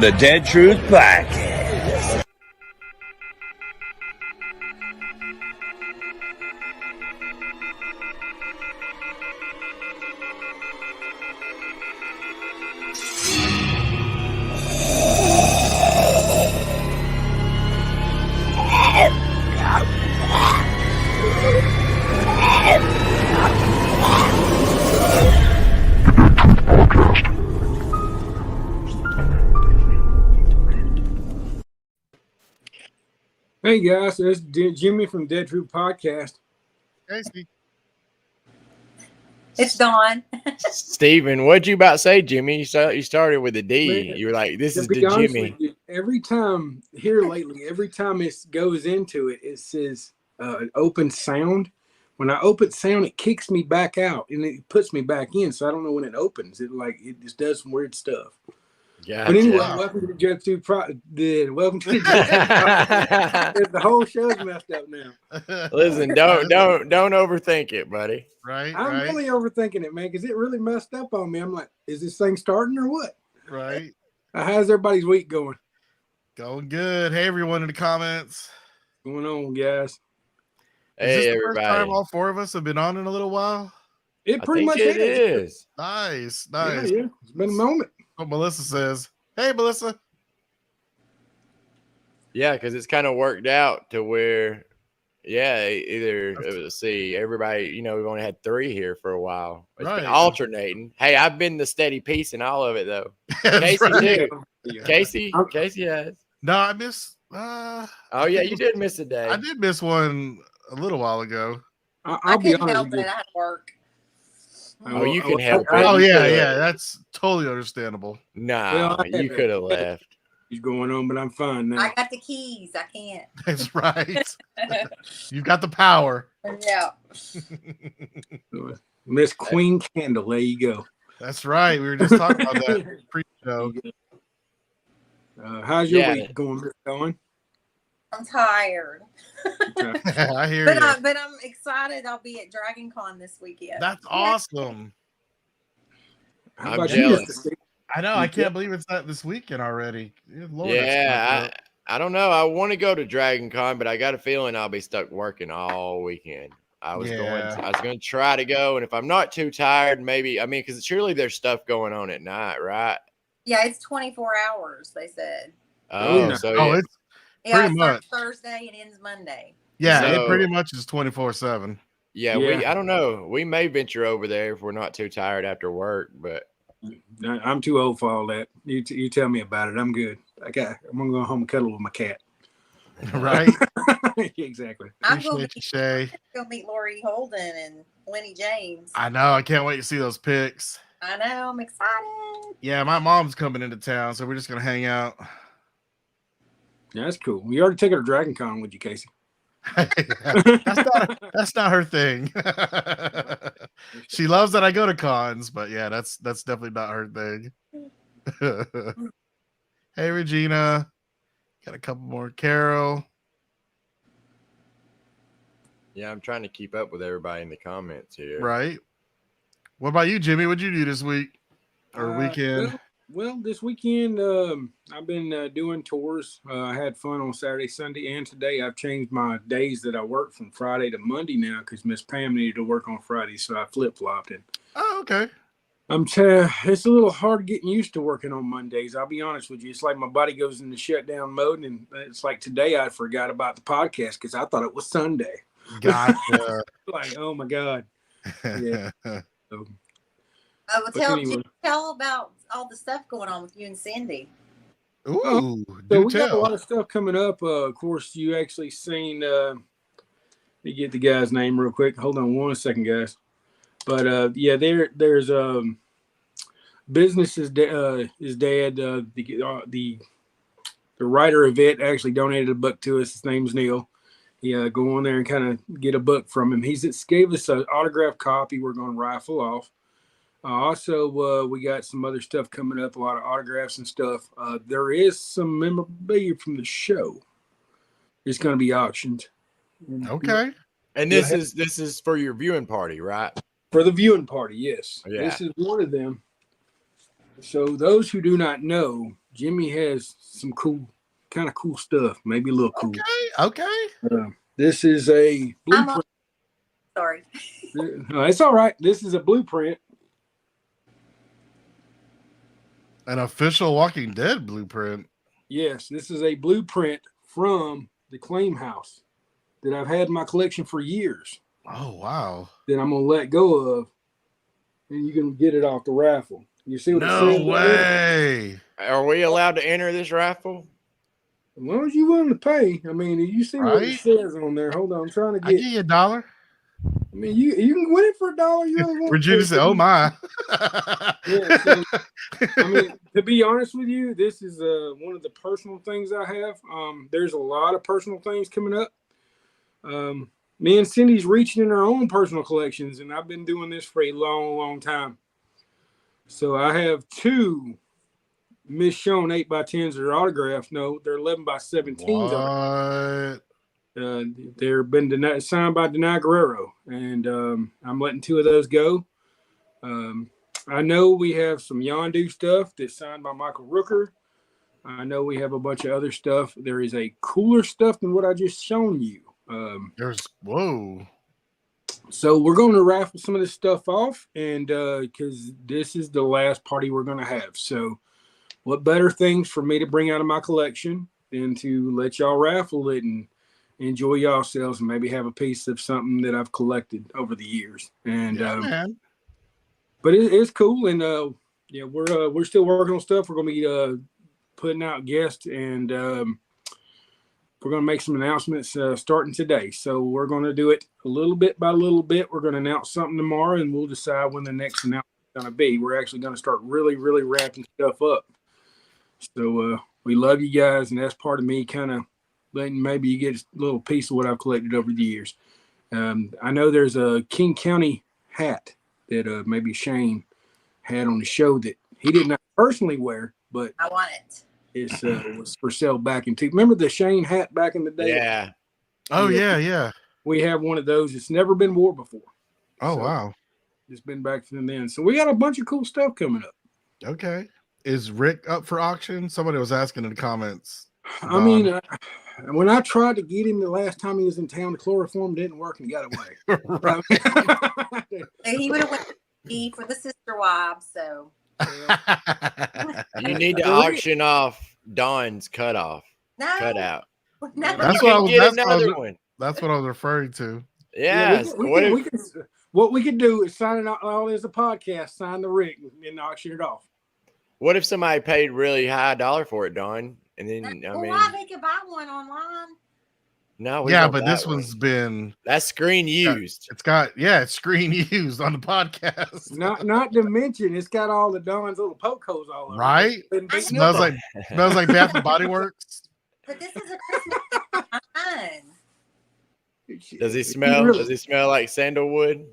The Dead Truth Podcast. Hey guys, it's Jimmy from Dead Truth Podcast. Casey. It's Dawn. Steven, what'd you about to say, Jimmy? You started with a D. Man, you were like, this To is be the honest Jimmy. with you, every time here lately, every time it goes into it, it says open sound. When I open sound, it kicks me back out and it puts me back in. So I don't know when it opens. It just does some weird stuff. Gotcha. But anyway, welcome to the Dead Truth Welcome to the Dead Truth. The whole show's messed up now. Listen, don't overthink it, buddy. Right. I'm right. really overthinking it, man, because it really messed up on me. I'm like, is this thing starting or what? Right. How's everybody's week going? Going good. Hey, everyone in the comments. What's going on, guys? Is Hey, this the everybody. first time all four of us have been on in a little while? It I pretty think much it is. is. Nice. Yeah, Nice. yeah. It's been a moment. What Melissa says. Hey, Melissa. Yeah, because it's kind of worked out to where, either let's see, everybody, we've only had three here for a while. It's been Right. alternating. Hey, I've been the steady piece in all of it though. That's Casey right. too. Yeah. Casey has. No, I missed. Oh yeah, you did miss a day. I did miss one a little while ago. I'll I be couldn't honest help with it. you. I had to work. Oh, you can help it. Oh, You yeah, could've- yeah. That's totally understandable. Nah, Well, you could have left. He's going on, but I'm fine now. I got the keys. I can't. That's right. You've got the power. Yeah. Miss Queen Candle, there you go. That's right. We were just talking about that pre-show. How's your Yeah. week going, Miss Dawn? I'm tired. I hear But, you. but I'm excited. I'll be at Dragon Con this weekend. That's awesome. How I'm about you, jealous. Mr. Steve? I know. I can't believe it's not this weekend already. Good Lord, that's Yeah, coming up. I don't know. I want to go to Dragon Con, but I got a feeling I'll be stuck working all weekend. I was going to try to go, and if I'm not too tired, maybe. I mean, because surely there's stuff going on at night, right? Yeah, it's 24 hours, they said. Oh, no. so Oh, yeah. it's Yeah, Pretty it starts much. Thursday and ends Monday. yeah. So- It pretty much is 24/7. Yeah, Yeah. I don't know. We may venture over there if we're not too tired after work, but I'm too old for all that. You tell me about it. I'm good. I'm gonna go home and cuddle with my cat. Right. Exactly. I'm going Appreciate you, Shay. to go meet Lori Holden and Lenny James. I know. I can't wait to see those pics. I know. I'm excited. Yeah, my mom's coming into town, so we're just gonna hang out. Yeah, that's cool. You already took her to Dragon Con with you, Casey. That's not her thing. She loves that I go to cons, but yeah, that's definitely not her thing. Hey, Regina. Got a couple more. Carol. yeah, I'm trying to keep up with everybody in the comments here. Right. What about you, Jimmy? What'd you do this week or weekend? Well, this weekend I've been doing tours. I had fun on Saturday, Sunday, and today. I've changed my days that I work from Friday to Monday now because Miss Pam needed to work on Friday, so I flip-flopped it. Oh, okay. It's a little hard getting used to working on Mondays. I'll be honest with you. It's like my body goes into shutdown mode, and it's like today I forgot about the podcast because I thought it was Sunday. Gotcha. Like, oh my God. Yeah. So, Well, But anyway. tell about all the stuff going on with you and Cindy. Ooh, So do we got a tell. lot of stuff coming up. Of course, you actually seen. Let me get the guy's name real quick. Hold on one second, guys. But yeah, there's business is his dad. The writer of it actually donated a book to us. His name's Neil. Yeah, go on there and kind of get a book from him. Gave us an autographed copy. We're going to rifle off. Also, we got some other stuff coming up, a lot of autographs and stuff. There is some memorabilia from the show. It's going to be auctioned. Okay. And this is for your viewing party, right? For the viewing party, yes. Yeah. This is one of them. So those who do not know, Jimmy has some kind of cool stuff. Maybe a little cool. Okay. This is a blueprint. Sorry. No, it's all right. This is a blueprint. An official Walking Dead blueprint. Yes, this is a blueprint from the Claim House that I've had in my collection for years. Oh wow! That I'm gonna let go of, and you can get it off the raffle. You see what it No says? way! Are we allowed to enter this raffle? As long as you willing to pay. I mean, you see what it Right? says on there. Hold on, I'm trying to I get. give you $1. I mean, you can win it for $1. You really want Regina to. said, "Oh my." Yeah, so, I mean, to be honest with you, this is one of the personal things I have. There's a lot of personal things coming up. Me and Cindy's reaching in our own personal collections, and I've been doing this for a long, long time. So I have 2 Miss Shown 8x10s that are autographed. No, they're 11x17s. They're been signed by Denai Guerrero, and I'm letting 2 of those go. I know we have some Yondu stuff that's signed by Michael Rooker. I know we have a bunch of other stuff. There is a cooler stuff than what I just shown you. Whoa. So we're going to raffle some of this stuff off, and because this is the last party we're going to have. So what better things for me to bring out of my collection than to let y'all raffle it and enjoy yourselves and maybe have a piece of something that I've collected over the years. And Man. but it's cool, and yeah, we're still working on stuff. We're going to be putting out guests, and we're going to make some announcements starting today. So we're going to do it a little bit by little bit. We're going to announce something tomorrow, and we'll decide when the next announcement is going to be. We're actually going to start really, really wrapping stuff up. So we love you guys, and that's part of me kind of letting maybe you get a little piece of what I've collected over the years. I know there's a King County hat that maybe Shane had on the show that he did not personally wear, but I want it. it was for sale back in remember the Shane hat back in the day? Yeah. Oh yeah. We have one of those. It's never been wore before. Oh So, wow. It's been back from then. So we got a bunch of cool stuff coming up. Okay. Is Rick up for auction? Somebody was asking in the comments. I mean, when I tried to get him the last time he was in town, the chloroform didn't work and he got away. Right. He would have went for the sister wives, so You need to auction off Don's cutoff. no, Cutout. no. That's You what I can was- get that's what I another was- one. That's what I was referring to. Yes. What we could do is sign it all as a podcast, sign the rig, and auction it off. What if somebody paid really high dollar for it, Don? And then I mean, why they could buy one online? no, Yeah, don't but buy this one. one's been That's screen used. it's got it's screen used on the podcast. Not to mention, it's got all the Don's little poke holes all over. Right? It. Been beaten Smells up. like Bath and Body Works. But this is a Christmas one. Does he smell? really- Does he smell like sandalwood?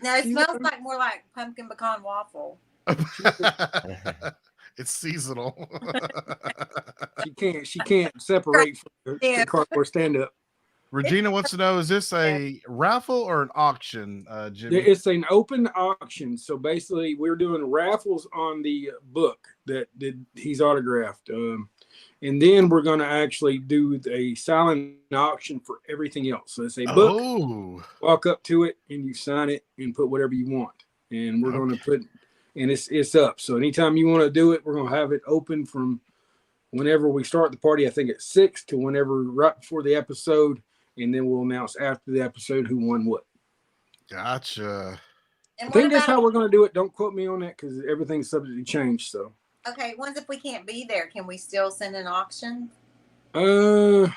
No, it smells like more like pumpkin pecan waffle. It's seasonal. She can't separate from the cardboard stand up. Regina wants to know: is this a raffle or an auction, Jimmy? It's an open auction. So basically, we're doing raffles on the book that he's autographed. And then we're going to actually do a silent auction for everything else. So it's a book. Oh, Walk up to it and you sign it and put whatever you want. And we're going to put, and it's up. So anytime you want to do it, we're going to have it open from whenever we start the party. I think at 6 to whenever right before the episode, and then we'll announce after the episode who won what. gotcha. And I think that's about- how we're going to do it. Don't quote me on that because everything's subject to change. So. Okay, ones if we can't be there, can we still send an auction? Call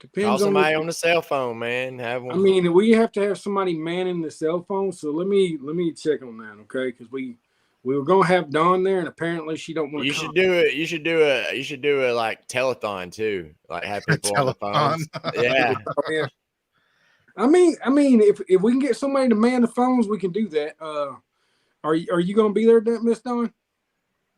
Depends somebody on. on the cell phone, man. Have one. I mean, we have to have somebody manning the cell phone. So let me check on that, okay? Because we were gonna have Dawn there, and apparently she don't want to. You should do it. You should do a like telethon too. Like have people on the phones. Yeah. Yeah. I mean, if we can get somebody to man the phones, we can do that. Are you gonna be there, Miss Dawn?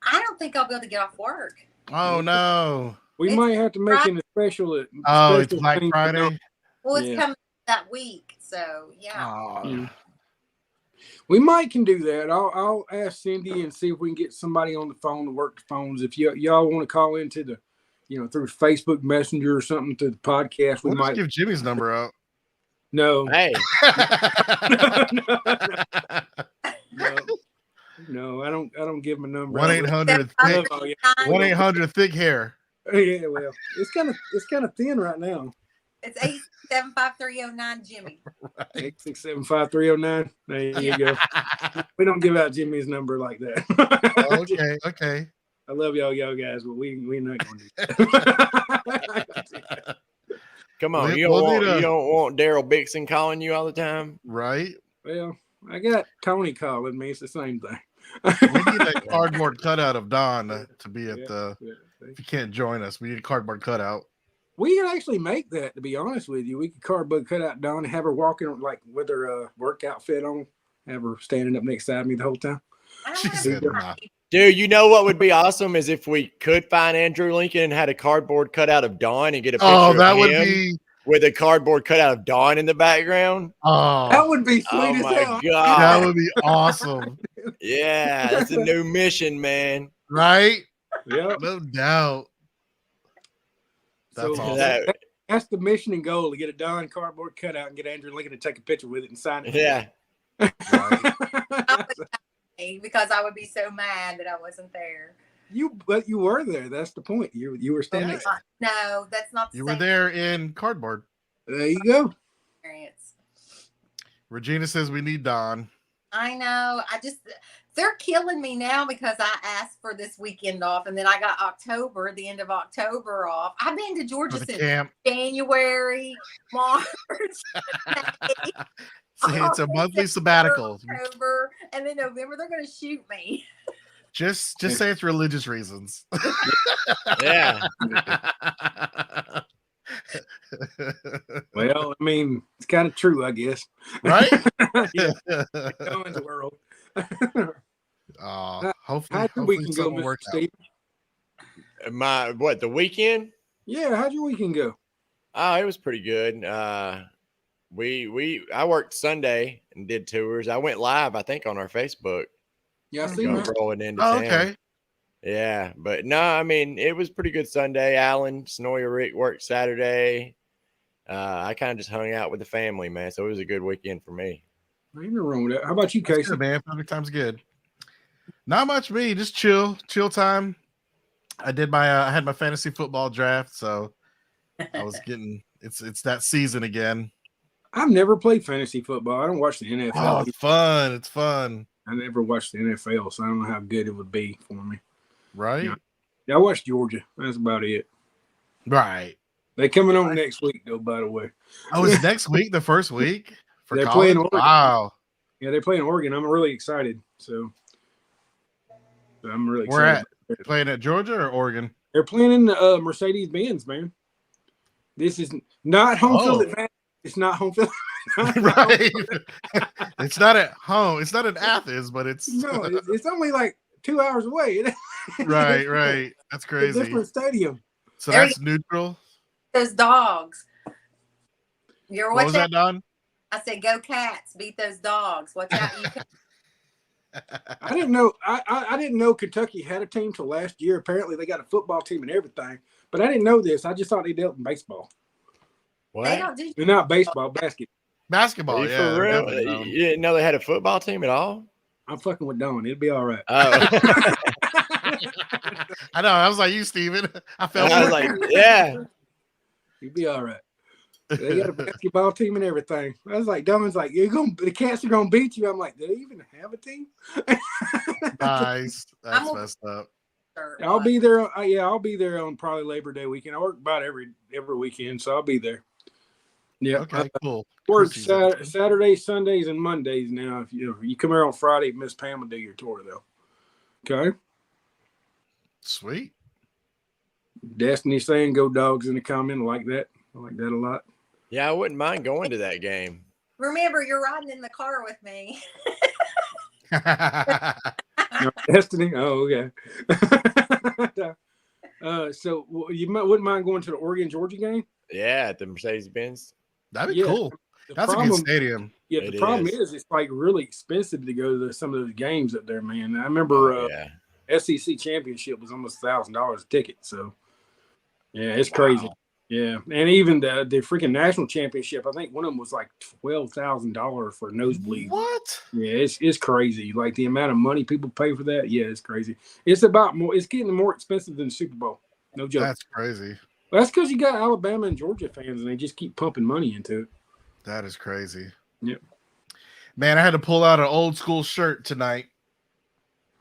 I don't think I'll be able to get off work. Oh no. We It's might have to make it a special. Oh, it's special Black thing for Dawn. Friday. Well, it's Yeah. coming that week, so yeah. Oh. Yeah. We might can do that. I'll ask Cindy and see if we can get somebody on the phone to work the phones. If y'all want to call into the, through Facebook Messenger or something to the podcast, we We'll might just give Jimmy's number out. No, Hey, no, I don't give my number. 1-800 thick. Oh, yeah. 1-800 thick hair. Yeah, well, it's kind of thin right now. It's 8675309 Jimmy. 8675309. There you go. We don't give out Jimmy's number like that. Okay. I love y'all guys, but we're not going to do that. come on. We- You don't we'll want need a- you don't want Daryl Bixon calling you all the time. Right? Well, I got Tony calling me. It's the same thing. We need a cardboard cutout of Don to be at the. Yeah. If you can't join us, we need a cardboard cutout. We could actually make that, to be honest with you. We could cardboard cut out Dawn and have her walking like with her work outfit on, have her standing up next to me the whole time. I don't She wanna said be nah. right. Dude, you know what would be awesome is if we could find Andrew Lincoln and had a cardboard cutout of Dawn and get a picture Oh, that of would him be. with a cardboard cutout of Dawn in the background. Oh, That would be sweet Oh as my hell. god. that would be awesome, Yeah, that's a new mission, man. right? Yeah. No doubt. That's So awesome. That- that's the mission and goal, to get a Dawn cardboard cutout and get Andrew Lincoln to take a picture with it and sign it. yeah. Because I would be so mad that I wasn't there. But you were there. That's the point. You were standing. No, that's not the You were same there in cardboard. There you go. experience. Regina says we need Don. I know. They're killing me now because I asked for this weekend off and then I got the end of October off. I've been to Georgia For the since camp. January, March, See, it's a monthly sabbatical. October, and then November they're going to shoot me. Just say it's religious reasons. Yeah. Well, I mean, it's kind of true, I guess. Right? Yeah. Go in the world. Hopefully, How'd your weekend go, something Mr. works out. Steve? The weekend? Yeah, how'd your weekend go? Oh, it was pretty good. I worked Sunday and did tours. I went live, I think, on our Facebook. Yeah, I see Go that. rolling into Oh, town. okay. Yeah, but no, I mean, it was pretty good Sunday. Alan, Snowy Rick worked Saturday. I kind of just hung out with the family, man. So it was a good weekend for me. Ain't nothing wrong with that. How about you, That's Casey? good, man. Perfect time's good. Not much me, just chill time. I did I had my fantasy football draft, so I was getting it's that season again. I've never played fantasy football. I don't watch the NFL. Oh, it's fun. It's fun. I never watched the NFL, so I don't know how good it would be for me. Right? Yeah, I watched Georgia. That's about it. Right. They coming on next week, though, by the way. Oh, it's next week, the first week for They're college? playing Oregon. Wow. Yeah, they're playing Oregon. I'm really excited. So I'm really Where excited. at? Playing at Georgia or Oregon? They're playing in the Mercedes-Benz, man. This is not home field Oh. advantage. It's not home field. Right. It's not at home. It's not in Athens, but it's No, it's only like 2 hours away. right. That's It's a crazy. different stadium. So There that's neutral. Those dogs. You're What was watching. that, Don? I said, "Go Cats! Beat those dogs! Watch out!" You can- I didn't know. I didn't know Kentucky had a team till last year. Apparently, they got a football team and everything. But I didn't know this. I just thought they dealt in baseball. they What? don't do. They're not baseball, basketball. Basketball, Are you yeah. for real? definitely known. You didn't know they had a football team at all? I'm fucking with Dawn. It'll be all right. Oh. I know. I was like you, Steven. I felt I was like, yeah. You'll be all right. They got a basketball team and everything. I was like, Dawn's like, the Cats are gonna beat you. I'm like, do they even have a team? nice. That's I'm a- messed up. I'll be there. I'll be there on probably Labor Day weekend. I work about every weekend, so I'll be there. Yeah. Okay, cool. Work Preseason. Saturdays, Sundays, and Mondays now. If you come here on Friday, Miss Pam will do your tour though. Okay. Sweet. Destiny saying "Go Dogs" in the comment. I like that. I like that a lot. Yeah, I wouldn't mind going to that game. Remember, you're riding in the car with me. No, Destiny. Oh, okay. So you wouldn't mind going to the Oregon Georgia game? Yeah, at the Mercedes Benz. That'd be Yeah. cool. The That's a good stadium. Yeah, It the problem is. is it's like really expensive to go to some of those games up there, man. I remember Yeah. SEC championship was almost $1,000 a ticket. So yeah, it's crazy. Wow. Yeah, and even the freaking national championship, I think one of them was like $12,000 for a nosebleed. What? Yeah, it's crazy. Like the amount of money people pay for that. Yeah, it's crazy. It's about more. It's getting more expensive than the Super Bowl. No joke. That's crazy. That's because you got Alabama and Georgia fans, and they just keep pumping money into it. That is crazy. Yep. Man, I had to pull out an old school shirt tonight.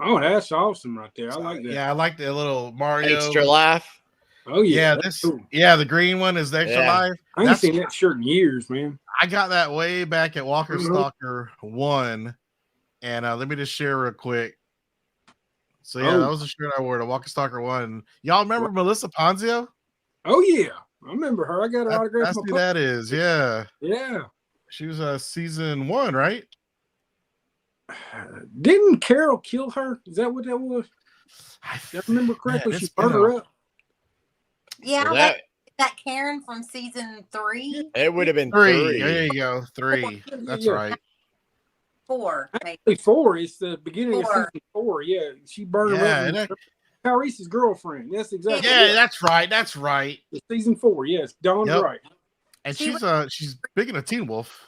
Oh, that's awesome right there. I like that. Yeah, I like the little Mario. Extra life. Oh yeah. Yeah, the green one is the extra Yeah. life. I ain't seen that shirt in years, man. I got that way back at Walker Mhm. Stalker 1. And let me just share real quick. So yeah, Oh. that was the shirt I wore to Walker Stalker 1. Y'all remember Melissa Ponzio? Oh yeah, I remember her. I got her autograph. That's in my who that is. Yeah. Yeah. She was season 1, right? Didn't Carol kill her? Is that what that was? If I remember correctly, Man, she it's been burned her up. Yeah, Well, that Karen from season 3, it would have been 3. 3. There you go. 3. That's Yeah. right. 4, maybe. Actually, 4. It's the beginning of 4. season 4. Yeah, she burned her Yeah, up. Tyrese's girlfriend. That's exactly. yeah, it. that's right. That's right. It's season 4. Yes, Dawn's Yep. right. And She she's big in a Teen Wolf.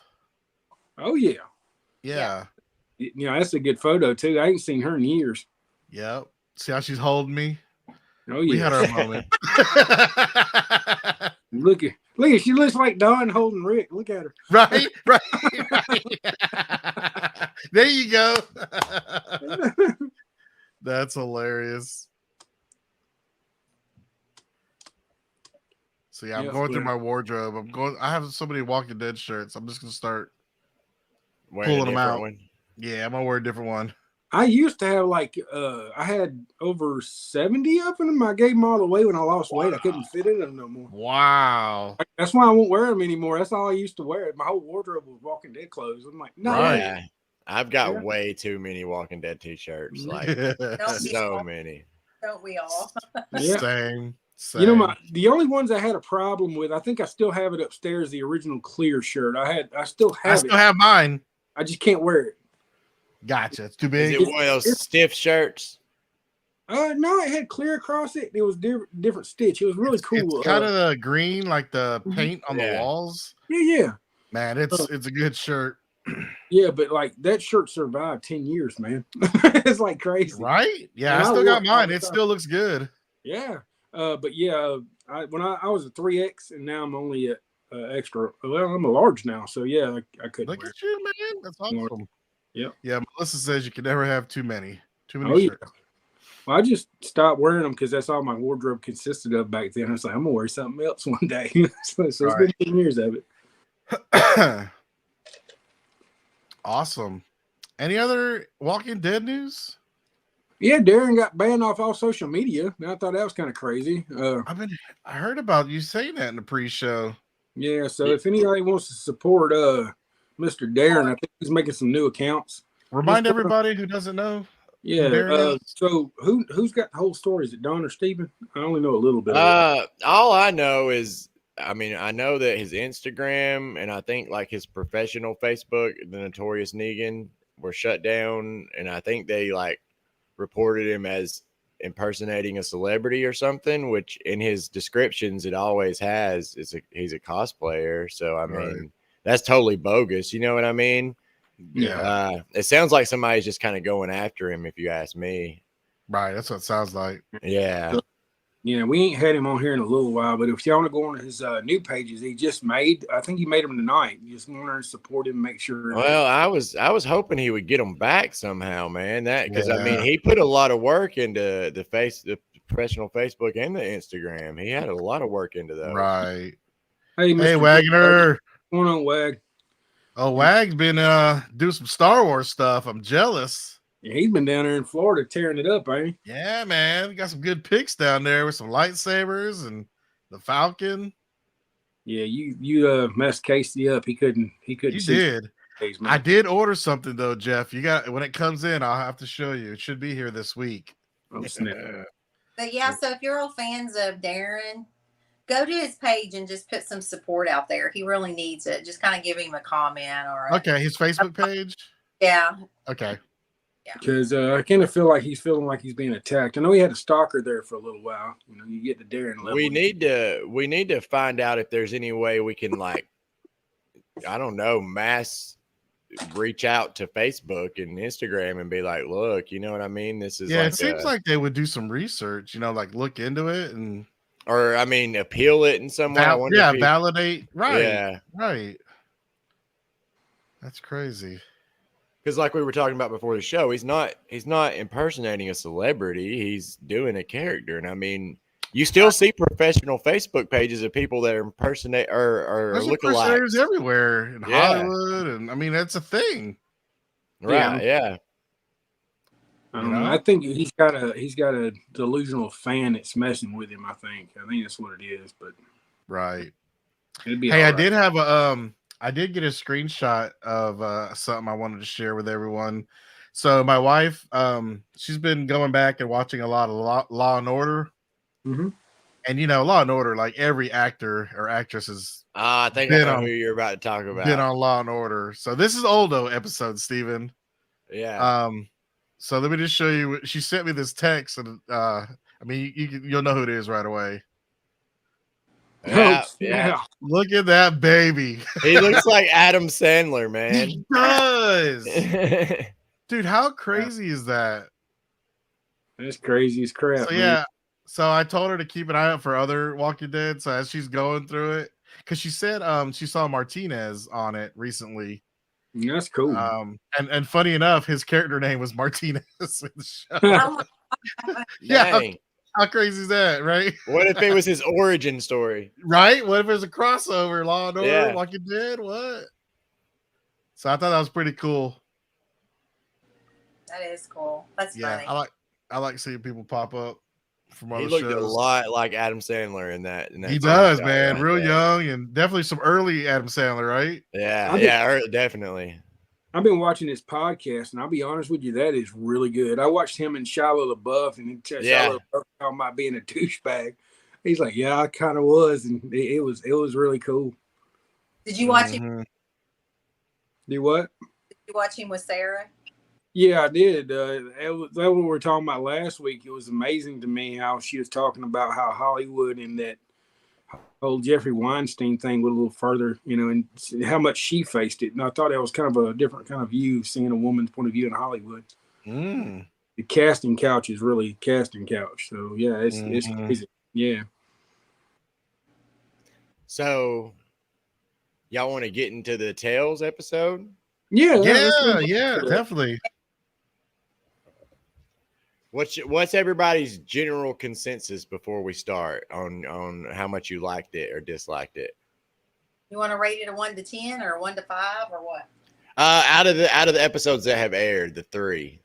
Oh yeah. Yeah. You know, that's a good photo too. I ain't seen her in years. Yep. See how she's holding me? Oh We yeah. had our moment. Look at she looks like Dawn holding Rick. Look at her. right. There you go. That's hilarious. So yeah, I'm Yeah, going through yeah. my wardrobe. I have so many Walking Dead shirts. I'm just gonna start Wearing a pulling them different out. one. Yeah, I'm gonna wear a different one. I used to have like I had over 70 of them. I gave them all away when I lost weight. I couldn't fit in them no more. Wow. That's why I won't wear them anymore. That's all I used to wear. My whole wardrobe was Walking Dead clothes. I'm like, no. Right. Yeah. I've got Yeah. way too many Walking Dead t-shirts. Like Don't we so all? many. Don't we all? Yeah. Same. You know, the only ones I had a problem with, I think I still have it upstairs, the original clear shirt. I still I have still it. have mine. I just can't wear it. Gotcha. It's too Is big. it one of those stiff shirts? No, it had clear across it. It was different stitch. It was really cool. It's kind of the green, like the paint on the Yeah. walls. yeah. Man, it's a good shirt. Yeah, but like that shirt survived 10 years, man. It's like crazy. Right? Yeah, And I I still wore got it all mine. the It time. still looks good. Yeah. But yeah, when I was a 3X and now I'm only at extra. Well, I'm a large now. So yeah, I couldn't Look wear at you, man. That's Large. awesome. Yep. Yeah, Melissa says you can never have too many. Too many Oh, yeah. shirts. Well, I just stopped wearing them because that's all my wardrobe consisted of back then. I was like, I'm gonna wear something else one day. so it's been 10 years of it. Awesome. Any other Walking Dead news? Yeah, Darren got banned off all social media. And I thought that was kind of crazy. I heard about you saying that in the pre-show. Yeah, so if anybody wants to support Mr. Darren, I think he's making some new accounts. Remind everybody who doesn't know. Yeah. Darren is? So who's got the whole story? Is it Don or Steven? I only know a little bit. All I know is, I mean, I know that his Instagram and I think like his professional Facebook, the Notorious Negan, were shut down, and I think they like reported him as impersonating a celebrity or something, which in his descriptions it always has he's a cosplayer. So I mean, Right. that's totally bogus. You know what I mean? Yeah. It sounds like somebody's just kind of going after him, if you ask me. Right. That's what it sounds like. Yeah. Yeah, we ain't had him on here in a little while, but if y'all want to go on his new pages, he just made. I think he made them tonight. You just want to support him, make sure. Well, I was hoping he would get them back somehow, man. That because I mean Yeah. he put a lot of work into the professional Facebook and the Instagram. He had a lot of work into those. Right. Hey, Hey, Mr. Wagner. What's going on, Wag? Oh, Wag's been doing some Star Wars stuff. I'm jealous. Yeah, he's been down there in Florida tearing it up, ain't Yeah, man. We got some good pics down there with some lightsabers and the Falcon. he? Yeah, you messed Casey up. He couldn't. You see did. days, man. I did order something though, Jeff. You got when it comes in, I'll have to show you. It should be here this week. Oh, snap. But yeah, so if you're all fans of Darren, go to his page and just put some support out there. He really needs it. Just kind of give him a comment or Okay, his Facebook page. yeah. Okay. Because I kind of feel like he's feeling like he's being attacked. I know he had a stalker there for a little while. You know, you get the Darren level. We need to find out if there's any way we can, like, I don't know, mass reach out to Facebook and Instagram and be like, look, you know what I mean? This is It seems like they would do some research, like look into it and or I mean appeal it in some way. I wonder if validate. Right. Yeah. Right. That's crazy. Because like we were talking about before the show, he's not impersonating a celebrity. He's doing a character. And I mean, you still see professional Facebook pages of people that are impersonate or There's lookalikes impersonators everywhere in Yeah. Hollywood, and I mean that's a thing. Right. Yeah. I don't know. I think he's got a delusional fan that's messing with him. I think that's what it is. But Right. it'd be. Hey, all I right. did have I did get a screenshot of something I wanted to share with everyone. So my wife, she's been going back and watching a lot of Law and Order. Mm-hmm. And Law and Order, like every actor or actress is I think I know who you're about to talk about. been on Law and Order. So this is Oldo episode, Steven. Yeah. So let me just show you. She sent me this text, and I mean, you'll know who it is right away. Yeah. Look at that baby. He looks like Adam Sandler, man. He does. Dude, how crazy is that? That's crazy as crap. So man. yeah. So I told her to keep an eye out for other Walking Dead. So as she's going through it, because she said she saw Martinez on it recently. That's cool. And funny enough, his character name was Martinez in the show. Oh Yeah. Dang. How crazy is that, right? What if it was his origin story? Right? What if there's a crossover? Law and Order, Yeah. Walking Dead? What? So I thought that was pretty cool. that is cool. That's Yeah, funny. I like seeing people pop up from other He looked shows. a lot like Adam Sandler in that. He does, show man. right Real there. young and definitely some early Adam Sandler, right? Yeah, definitely. I've been watching this podcast, and I'll be honest with you, that is really good. I watched him and Shia LaBeouf, and Shia LaBeouf talking about being a douchebag. He's like, "Yeah, I kind of was," and it was really cool. Did you watch him? Do what? Did you watch him with Sarah? Yeah, I did. That was what we were talking about last week. It was amazing to me how she was talking about how Hollywood and that whole Jeffrey Weinstein thing went a little further, and how much she faced it. And I thought that was kind of a different kind of view, seeing a woman's point of view in Hollywood. Mm. The casting couch is really casting couch. So yeah, it's crazy. Yeah. So, y'all want to get into the Tales episode? Yeah, Yeah, definitely. What's everybody's general consensus before we start on how much you liked it or disliked it? You want to rate it a 1 to 10 or 1 to 5 or what? Out of the episodes that have aired, the 3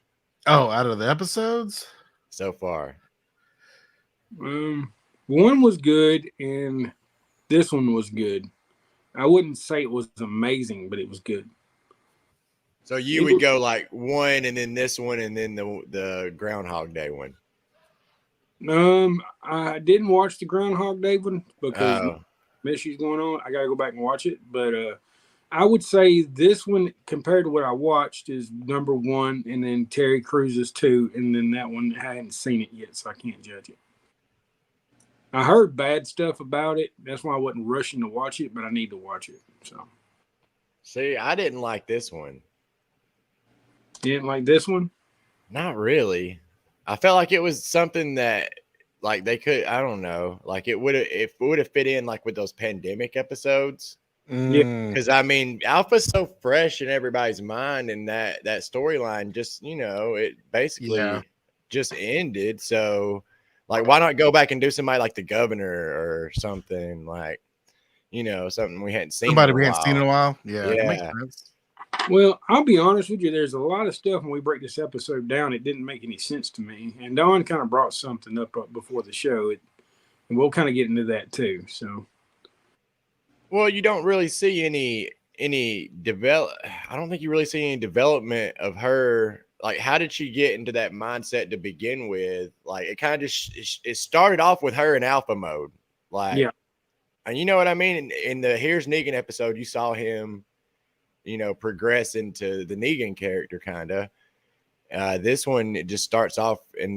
Oh, out of the episodes? so far. One was good, and this one was good. I wouldn't say it was amazing, but it was good. So you would go like 1 and then this one and then the Groundhog Day one. I didn't watch the Groundhog Day one because issues going on. I gotta go back and watch it. But I would say this one compared to what I watched is number 1, and then Terry Crews's 2, and then that one I hadn't seen it yet, so I can't judge it. I heard bad stuff about it. That's why I wasn't rushing to watch it, but I need to watch it. So see, I didn't like this one. you didn't like this one? Not really. I felt like it was something that like they could, I don't know, like it would have fit in like with those pandemic episodes. Mm. Because I mean, Alpha's so fresh in everybody's mind, and that storyline just, it basically just ended. So like, why not go back and do somebody like the Governor or something like, something we hadn't seen. Somebody we hadn't seen in a while. Yeah. Yeah. Makes sense. Well, I'll be honest with you. There's a lot of stuff when we break this episode down. It didn't make any sense to me. And Don kind of brought something up before the show. And we'll kind of get into that too. So, well, you don't really see any I don't think you really see any development of her. Like, how did she get into that mindset to begin with? Like, it kind of just, it started off with her in alpha mode. Like, And you know what I mean? In the Here's Negan episode, you saw him, progress into the Negan character, kind of. This one, it just starts off in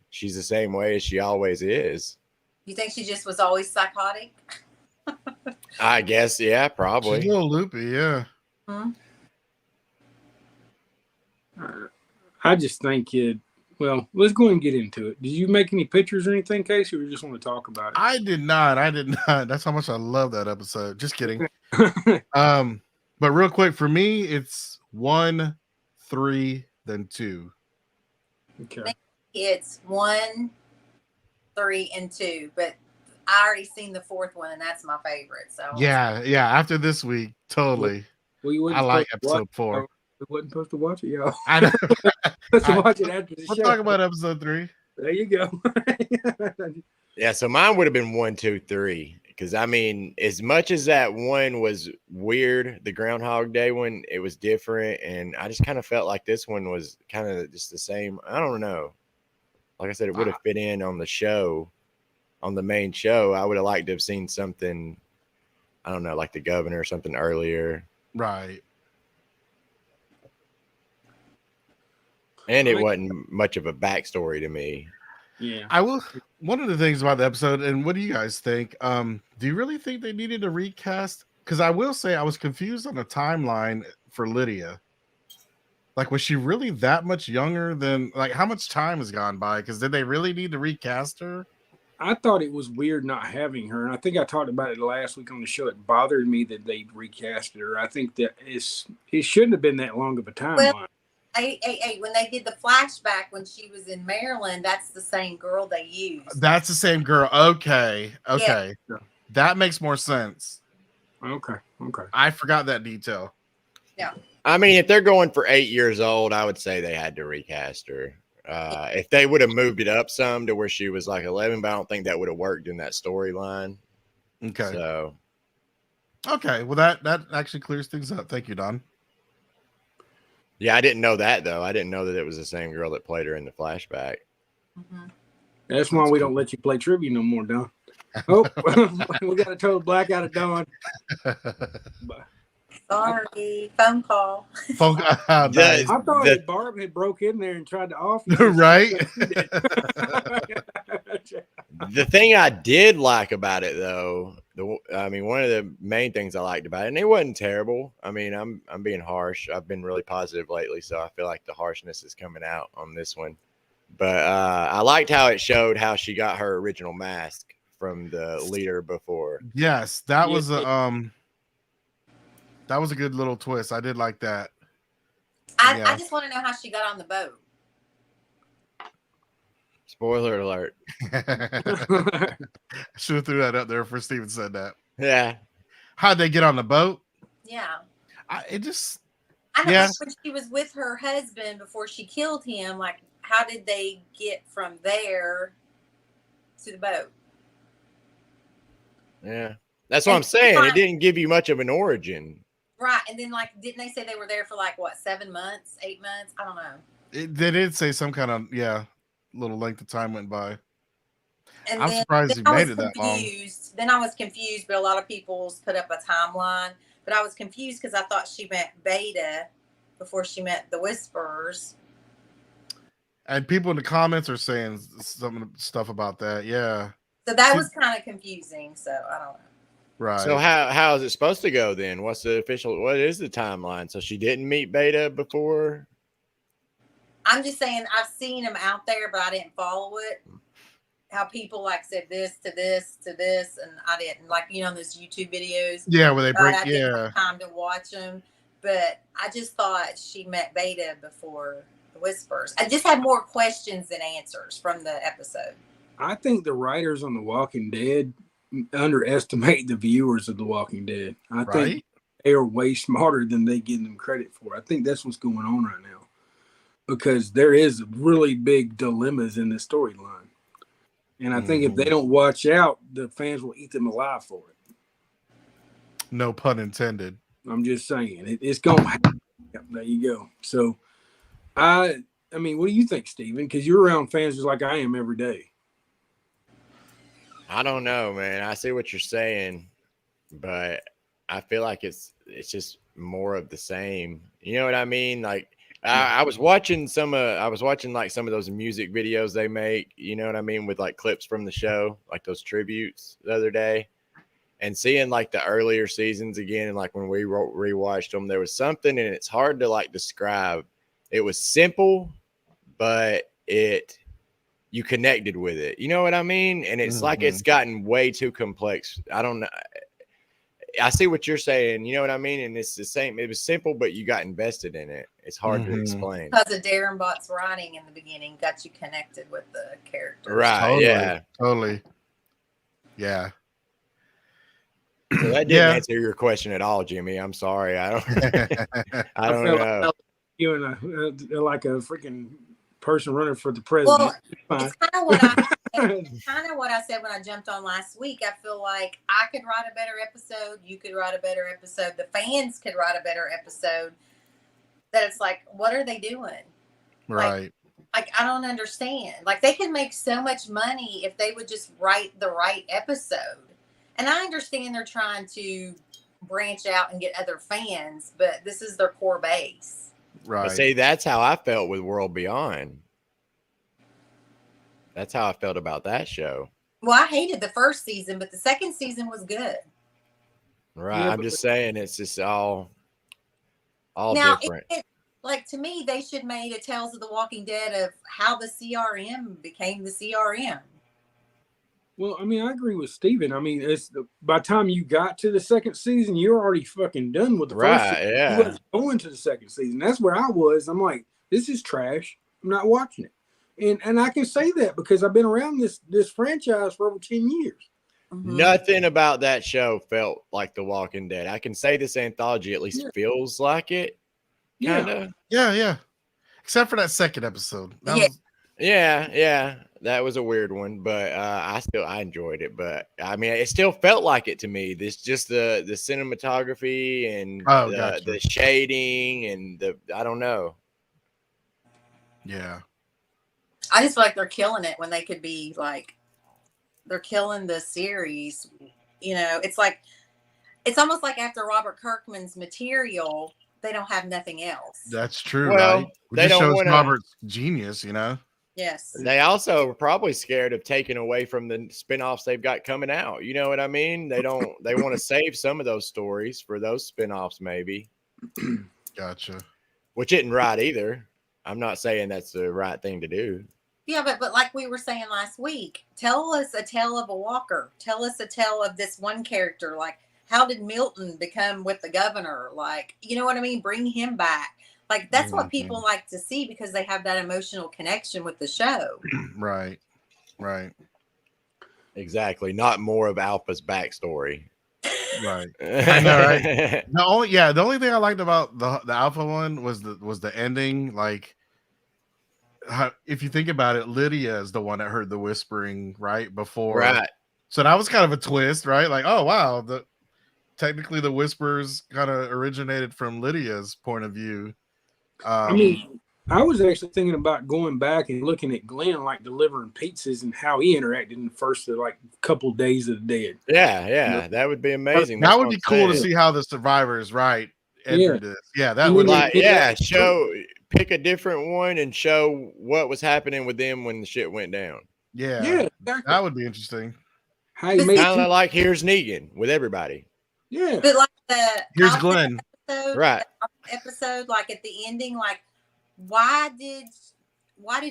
she's the same way as she always is. You think she just was always psychotic? I guess, yeah, probably. She's a little loopy, yeah. Hmm? I just think well, let's go ahead and get into it. Did you make any pictures or anything, Casey, or you just want to talk about it? I did not. That's how much I love that episode. Just kidding. But real quick, for me, it's 1, 3, then 2. Okay. It's 1, 3, and 2, but I already seen the fourth one, and that's my favorite. So Yeah. After this week, totally. Well, I like episode 4. We wasn't supposed to watch it, y'all. I know. Let's watch it after the We'll show. talk about episode 3. There you go. Yeah, so mine would have been 1, 2, 3. Because I mean, as much as that one was weird, the Groundhog Day one, it was different, and I just kind of felt like this one was kind of just the same. I don't know. Like I said, it would have fit in on the show, on the main show. I would have liked to have seen something, I don't know, like the governor or something earlier. Right. And it wasn't much of a backstory to me. Yeah. I will. One of the things about the episode, and what do you guys think? Do you really think they needed to recast? Because I will say I was confused on the timeline for Lydia. Like, was she really that much younger than? Like, how much time has gone by? Because did they really need to recast her? I thought it was weird not having her, and I think I talked about it last week on the show. It bothered me that they recasted her. I think that it shouldn't have been that long of a timeline. Well, when they did the flashback when she was in Maryland, that's the same girl they used. That's the same girl. Okay. Yeah. That makes more sense. Okay. I forgot that detail. Yeah. I mean, if they're going for 8 years old, I would say they had to recast her. If they would have moved it up some to where she was like 11, but I don't think that would have worked in that storyline. Okay. So, okay. Well, that actually clears things up. Thank you, Don. yeah, I didn't know that though. I didn't know that it was the same girl that played her in the flashback. Mhm. That's why we don't let you play trivia no more, Don. Oh, we got a total blackout of Don. Sorry, phone call. Nice. I thought that Barb had broke in there and tried to off you. Right? The thing I did like about it, though, one of the main things I liked about it, and it wasn't terrible. I mean, I'm being harsh. I've been really positive lately, so I feel like the harshness is coming out on this one. But I liked how it showed how she got her original mask from the leader before. Yes, that was a good little twist. I did like that. I just want to know how she got on the boat. Spoiler alert. Should have threw that up there before Steven said that. Yeah. How'd they get on the boat? Yeah. I know Yeah. when she was with her husband before she killed him, like, how did they get from there to the boat? Yeah. That's what I'm saying. It didn't give you much of an origin. Right. And then, like, didn't they say they were there for, like, what, 7 months, 8 months? I don't know. They did say some kind of, little length of time went by. And I'm surprised you made it that long. Then I was confused, but a lot of people's put up a timeline. But I was confused because I thought she met Beta before she met the Whisperers. And people in the comments are saying some stuff about that. Yeah. So that was kind of confusing. So I don't know. Right. So how is it supposed to go then? What is the timeline? So she didn't meet Beta before? I'm just saying I've seen them out there, but I didn't follow it. How people like said this to this to this, and I didn't, like, on those YouTube videos. Yeah, where they break. I didn't have time to watch them, but I just thought she met Beta before the Whispers. I just had more questions than answers from the episode. I think the writers on The Walking Dead underestimate the viewers of The Walking Dead. I think they are way smarter than they give them credit for. I think that's what's going on right now, because there is really big dilemmas in the storyline. And I think if they don't watch out, the fans will eat them alive for it. No pun intended. I'm just saying. It's going to happen. Yep, there you go. So, I mean, what do you think, Steven? Because you're around fans just like I am every day. I don't know, man. I see what you're saying, but I feel like it's just more of the same. You know what I mean? Like I was watching like some of those music videos they make. You know what I mean, with like clips from the show, like those tributes the other day, and seeing like the earlier seasons again, and like when we rewatched them, there was something, and it's hard to like describe. It was simple, but you connected with it. You know what I mean? And it's like it's gotten way too complex. I don't know. I see what you're saying. You know what I mean? And it's the same. It was simple, but you got invested in it. It's hard to explain. Because of Darren Bott's writing in the beginning got you connected with the characters. Right. Totally, Yeah. Totally. Yeah. So that didn't answer your question at all, Jimmy. I'm sorry. I don't know. You and like a freaking person running for the president. Well, it's kind of what I said when I jumped on last week. I feel like I could write a better episode. You could write a better episode. The fans could write a better episode. That it's like, what are they doing? Right. Like I don't understand. Like they could make so much money if they would just write the right episode. And I understand they're trying to branch out and get other fans, but this is their core base. Right. But see, that's how I felt with World Beyond. That's how I felt about that show. Well, I hated the first season, but the second season was good. Right. Yeah, I'm just saying it's just all Now, different. Like to me, they should made a Tales of the Walking Dead of how the CRM became the CRM. Well, I mean, I agree with Steven. I mean, by the time you got to the second season, you're already fucking done with the first season. Yeah. You wasn't going to the second season. That's where I was. I'm like, this is trash. I'm not watching it. And I can say that because I've been around this franchise for over 10 years. Mm-hmm. Nothing about that show felt like The Walking Dead. I can say this anthology at least feels like it. Kinda. Yeah. Except for that second episode. Yeah. That was a weird one, but I enjoyed it. But I mean, it still felt like it to me. This just the cinematography and the shading and I don't know. Yeah. I just feel like they're killing it when they could be like, they're killing the series. You know, it's almost like after Robert Kirkman's material, they don't have nothing else. That's true. Well, right? they don't shows wanna- Robert's genius, you know? Yes. They also are probably scared of taking away from the spinoffs they've got coming out. You know what I mean? They want to save some of those stories for those spinoffs, maybe. Gotcha. Which isn't right either. I'm not saying that's the right thing to do. Yeah, but like we were saying last week, tell us a tale of a walker. Tell us a tale of this one character. Like, how did Milton become with the governor? Like, you know what I mean? Bring him back. Like, that's what people like to see because they have that emotional connection with the show. Right. Exactly. Not more of Alpha's backstory. Right. I know, right? The only thing I liked about the Alpha one was the ending. Like, if you think about it, Lydia is the one that heard the whispering right before. Right. So that was kind of a twist, right? Like, oh wow, technically the whispers kind of originated from Lydia's point of view. I mean, I was actually thinking about going back and looking at Glenn, like delivering pizzas and how he interacted in the first couple of Days of the Dead. Yeah, that would be amazing. That would be cool to see how the survivors, right? Entered this. Yeah, that would pick a different one and show what was happening with them when the shit went down. Yeah, exactly. That would be interesting. How you made Kind of like Here's Negan with everybody. Yeah, But like Here's Glenn. Right. Episode, like at the ending, like why did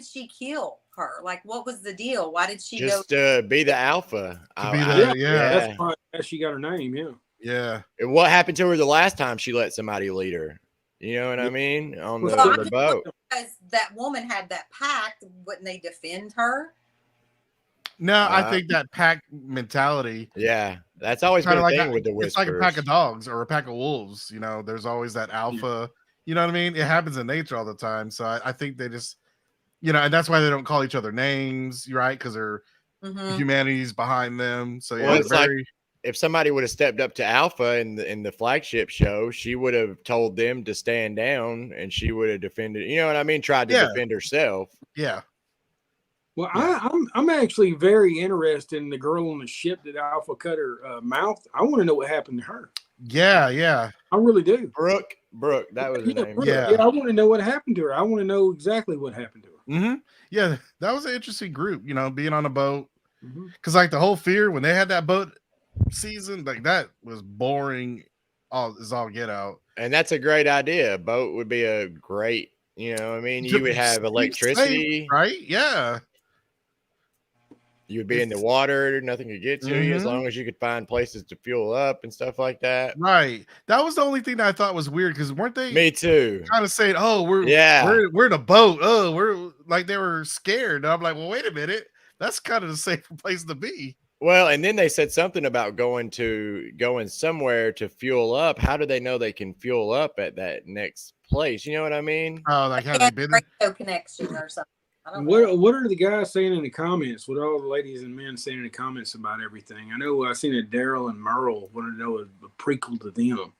she kill her? Like, what was the deal? Why did she just go be the alpha? that's why she got her name. Yeah. What happened to her the last time she let somebody lead her? You know what I mean? On the boat. Because that woman had that pact, wouldn't they defend her? No, I think that pack mentality. Yeah, that's always been a thing with the whispers. It's like a pack of dogs or a pack of wolves. You know, there's always that alpha. You know what I mean? It happens in nature all the time. So I think they just, you know, and that's why they don't call each other names, right? Because they're humanity's behind them. So yeah, it's like if somebody would have stepped up to Alpha in the flagship show, she would have told them to stand down, and she would have defended. You know what I mean? Tried to defend herself. Yeah. Well, Yeah. I'm actually very interested in the girl on the ship that Alpha cut her mouth. I want to know what happened to her. Yeah. I really do. Brooke, that was her name. Brooke. Yeah. I want to know what happened to her. I want to know exactly what happened to her. Mm-hmm. Yeah, that was an interesting group, being on a boat. Mm-hmm. Because like the whole Fear, when they had that boat season, like that was boring. All get out. And that's a great idea. A boat would be a great, you would have electricity, safe, right? Yeah. You would be in the water, nothing could get to you as long as you could find places to fuel up and stuff like that. Right. That was the only thing that I thought was weird because weren't they Me too. kind of saying, "Oh, we're in a boat." Oh, we're like they were scared. And I'm like, well, wait a minute. That's kind of the safer place to be. Well, and then they said something about going somewhere to fuel up. How do they know they can fuel up at that next place? You know what I mean? Oh, like how they been? Radio connection or something. I don't know. What are the guys saying in the comments? What are all the ladies and men saying in the comments about everything? I know I seen that Daryl and Merle wanted to know a prequel to them.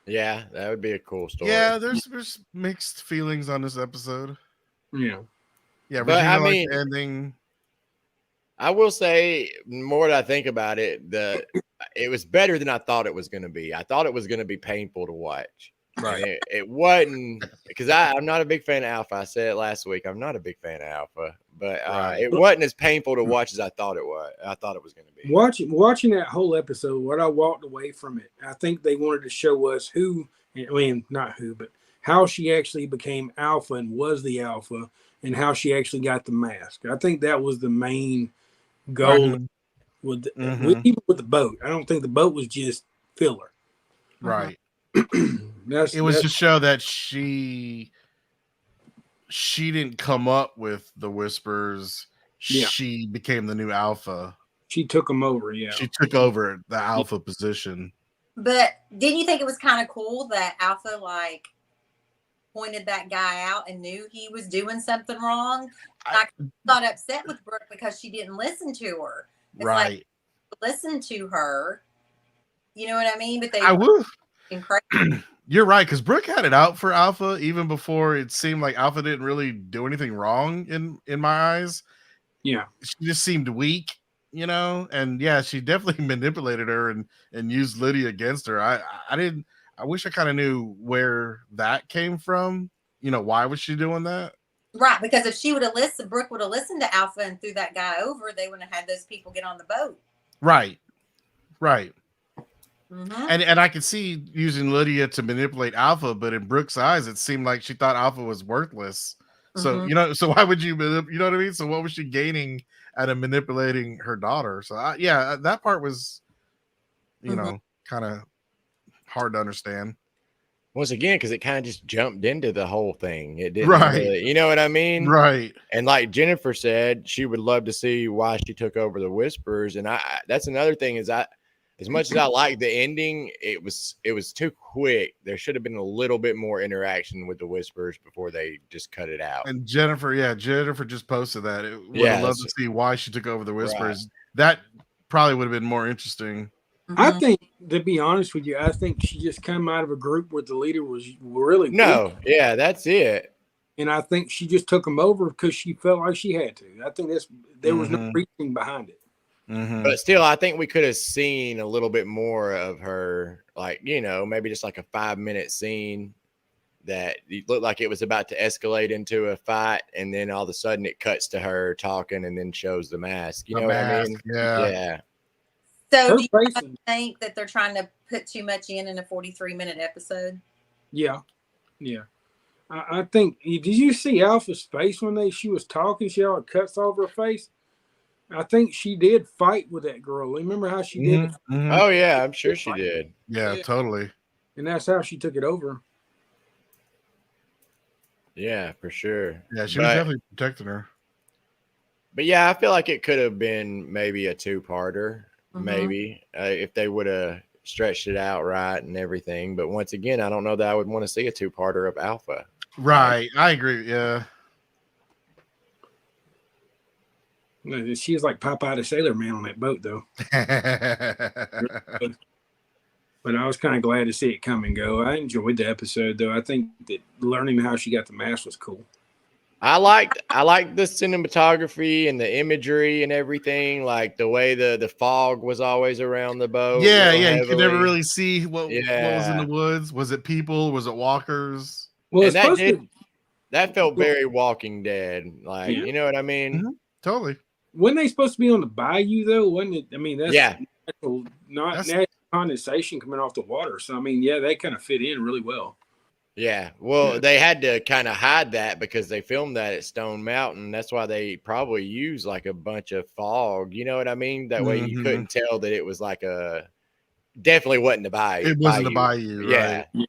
Yeah, that would be a cool story. Yeah, there's mixed feelings on this episode. Yeah. Yeah, but Regina I liked mean, the ending. I will say, the more that I think about it, it was better than I thought it was going to be. I thought it was going to be painful to watch. Right. It wasn't, because I'm not a big fan of Alpha. I said it last week. I'm not a big fan of Alpha, but it wasn't as painful to watch as I thought it was. I thought it was going to be. Watching that whole episode, what I walked away from it, I think they wanted to show us how she actually became Alpha and was the Alpha, and how she actually got the mask. I think that was the main goal even with the boat. I don't think the boat was just filler. Right. It was to show that she didn't come up with the whispers. Yeah. She became the new Alpha. She took them over. Yeah. She took over the Alpha position. But didn't you think it was kind of cool that Alpha pointed that guy out and knew he was doing something wrong? I got upset with Brooke because she didn't listen to her. It's right. Listen to her. You know what I mean? But they You're right, because Brooke had it out for Alpha even before it seemed like Alpha didn't really do anything wrong in my eyes. Yeah. She just seemed weak, and yeah, she definitely manipulated her and used Lydia against her. I wish I kind of knew where that came from. Why was she doing that? Right, because if she would have listened, Brooke would have listened to Alpha and threw that guy over, they wouldn't have had those people get on the boat. Right. Mm-hmm. And I could see using Lydia to manipulate Alpha, but in Brooke's eyes, it seemed like she thought Alpha was worthless. So, so why would you, you know what I mean? So what was she gaining out of manipulating her daughter? So that part was, kind of hard to understand. Once again, because it kind of just jumped into the whole thing. It didn't really, you know what I mean? Right. And like Jennifer said, she would love to see why she took over the Whispers. And that's another thing is as much as I like the ending, it was too quick. There should have been a little bit more interaction with the Whispers before they just cut it out. And Jennifer just posted that. Would have loved to see why she took over the Whispers. Right. That probably would have been more interesting. I think, to be honest with you, I think she just came out of a group where the leader was really weak. Yeah, that's it. And I think she just took them over because she felt like she had to. I think there was no reasoning behind it. Mm-hmm. But still, I think we could have seen a little bit more of her, maybe just like a 5-minute scene that looked like it was about to escalate into a fight, and then all of a sudden it cuts to her talking and then shows the mask. You know what I mean? Yeah. So do you think that they're trying to put too much in a 43-minute episode? Yeah. I think, did you see Alpha's face when she was talking? She had all cuts all over her face. I think she did fight with that girl. Remember how she did it? Mm-hmm. Oh, yeah, I'm sure she did. Yeah, totally. And that's how she took it over. Yeah, for sure. Yeah, she was definitely protecting her. But yeah, I feel like it could have been maybe a 2-parter, maybe, if they would have stretched it out right and everything. But once again, I don't know that I would want to see a 2-parter of Alpha. Right. I agree. Yeah. She was like Popeye the Sailor Man on that boat, though. But I was kind of glad to see it come and go. I enjoyed the episode, though. I think that learning how she got the mask was cool. I liked the cinematography and the imagery and everything, like the way the fog was always around the boat. Yeah, real yeah. You could never heavily. really see what was in Yeah. the woods. Was it people? Was it walkers? Well, And it's supposed to. that felt very Walking Dead, like Yeah. you know what I mean? Mhm. Totally. When they supposed to be on the bayou though, wasn't it? I mean, that's Yeah. not That's- natural condensation coming off the water. So I mean, yeah, they kind of fit in really well. Yeah. Well, Yeah. they had to kind of hide that because they filmed that at Stone Mountain. That's why they probably used like a bunch of fog. You know what I mean? That way you Mhm. couldn't tell that it was like definitely wasn't the bayou. It wasn't the bayou, Yeah. right?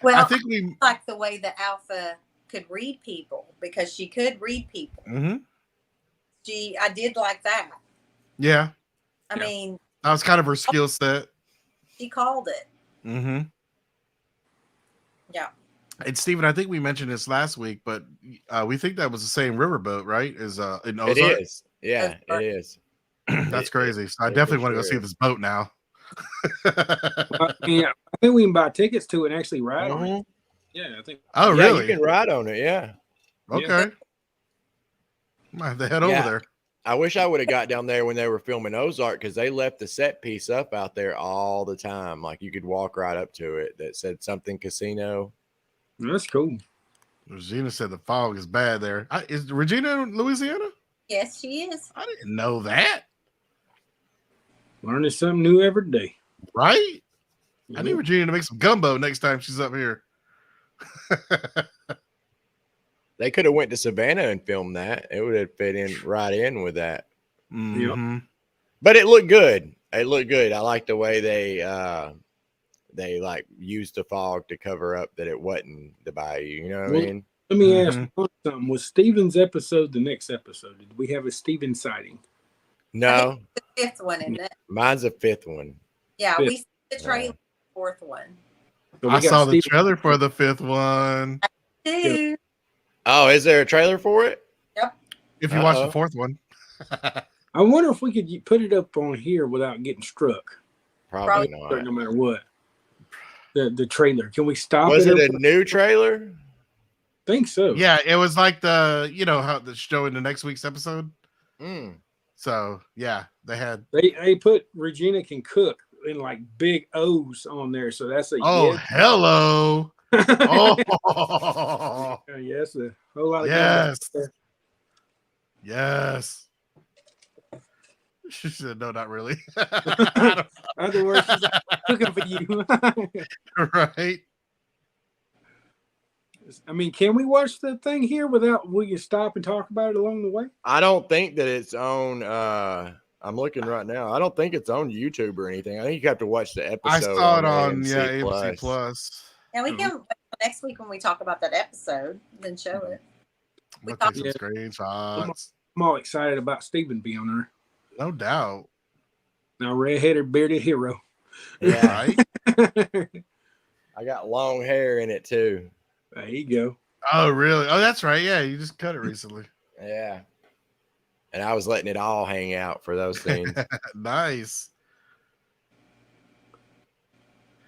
Well, I think we. I like the way that Alpha could read people because she could read people. Mhm. I did like that. Yeah, I Yeah. mean, that was kind of her skill set. she called it. Mm-hmm. Yeah. And Steven, I think we mentioned this last week, but we think that was the same riverboat, right? Is in Ozark? It is. Yeah, it is. That's crazy. So I for definitely want to go sure. see this boat now. I think we can buy tickets to it and actually ride on it. Mhm. Yeah, I think. Oh, Yeah, really? you can ride on it. Yeah. Okay. Might have to head Yeah. over there. I wish I would have got down there when they were filming Ozark because they left the set piece up out there all the time. Like you could walk right up to it that said something casino. That's cool. Regina said the fog is bad there. Is Regina in Louisiana? Yes, she is. I didn't know that. Learning something new every day. Right? I Yeah. need Regina to make some gumbo next time she's up here. They could have went to Savannah and filmed that. It would have fit in right in with that. Mhm. But it looked good. It looked good. I like the way they like used the fog to cover up that it wasn't the bayou. You know what Well, I mean? Let me ask Mhm. you something. Was Steven's episode the next episode? Did we have a Steven sighting? No, The fifth one, isn't it? mine's the fifth one. Yeah, Fifth. we see the trailer. Fourth one. So we I got saw the Steven- trailer for the fifth one. Two. Oh, is there a trailer for it? If you watch the Uh-oh. fourth one. I wonder if we could put it up on here without getting struck. Probably No not. matter what. The trailer. Can we stop Was it? it a new trailer? think so. Yeah, it was like how the show in the next week's episode. Mm. So yeah, they had. They put Regina can cook in like big O's on there, so that's a Oh, yes. hello. Oh, Yes, a whole lot of yes. good. Yes. She said, no, not really. I Other words, she's like, cooking for you. don't- right. I mean, can we watch the thing here without we can stop and talk about it along the way? I don't think that it's on. I'm looking right now. I don't think it's on YouTube or anything. I think you have to watch the episode. I saw it on AMC AMC Plus. And we Mhm. can next week when we talk about that episode, then show it. We'll thought- take some screenshots. I'm all excited about Stephen being there. No doubt. Now, red-headed, bearded hero. Yeah, Right? I got long hair in it too. There you go. Oh, really? Oh, that's right. Yeah, you just cut it recently. Yeah, and I was letting it all hang out for those scenes. Nice.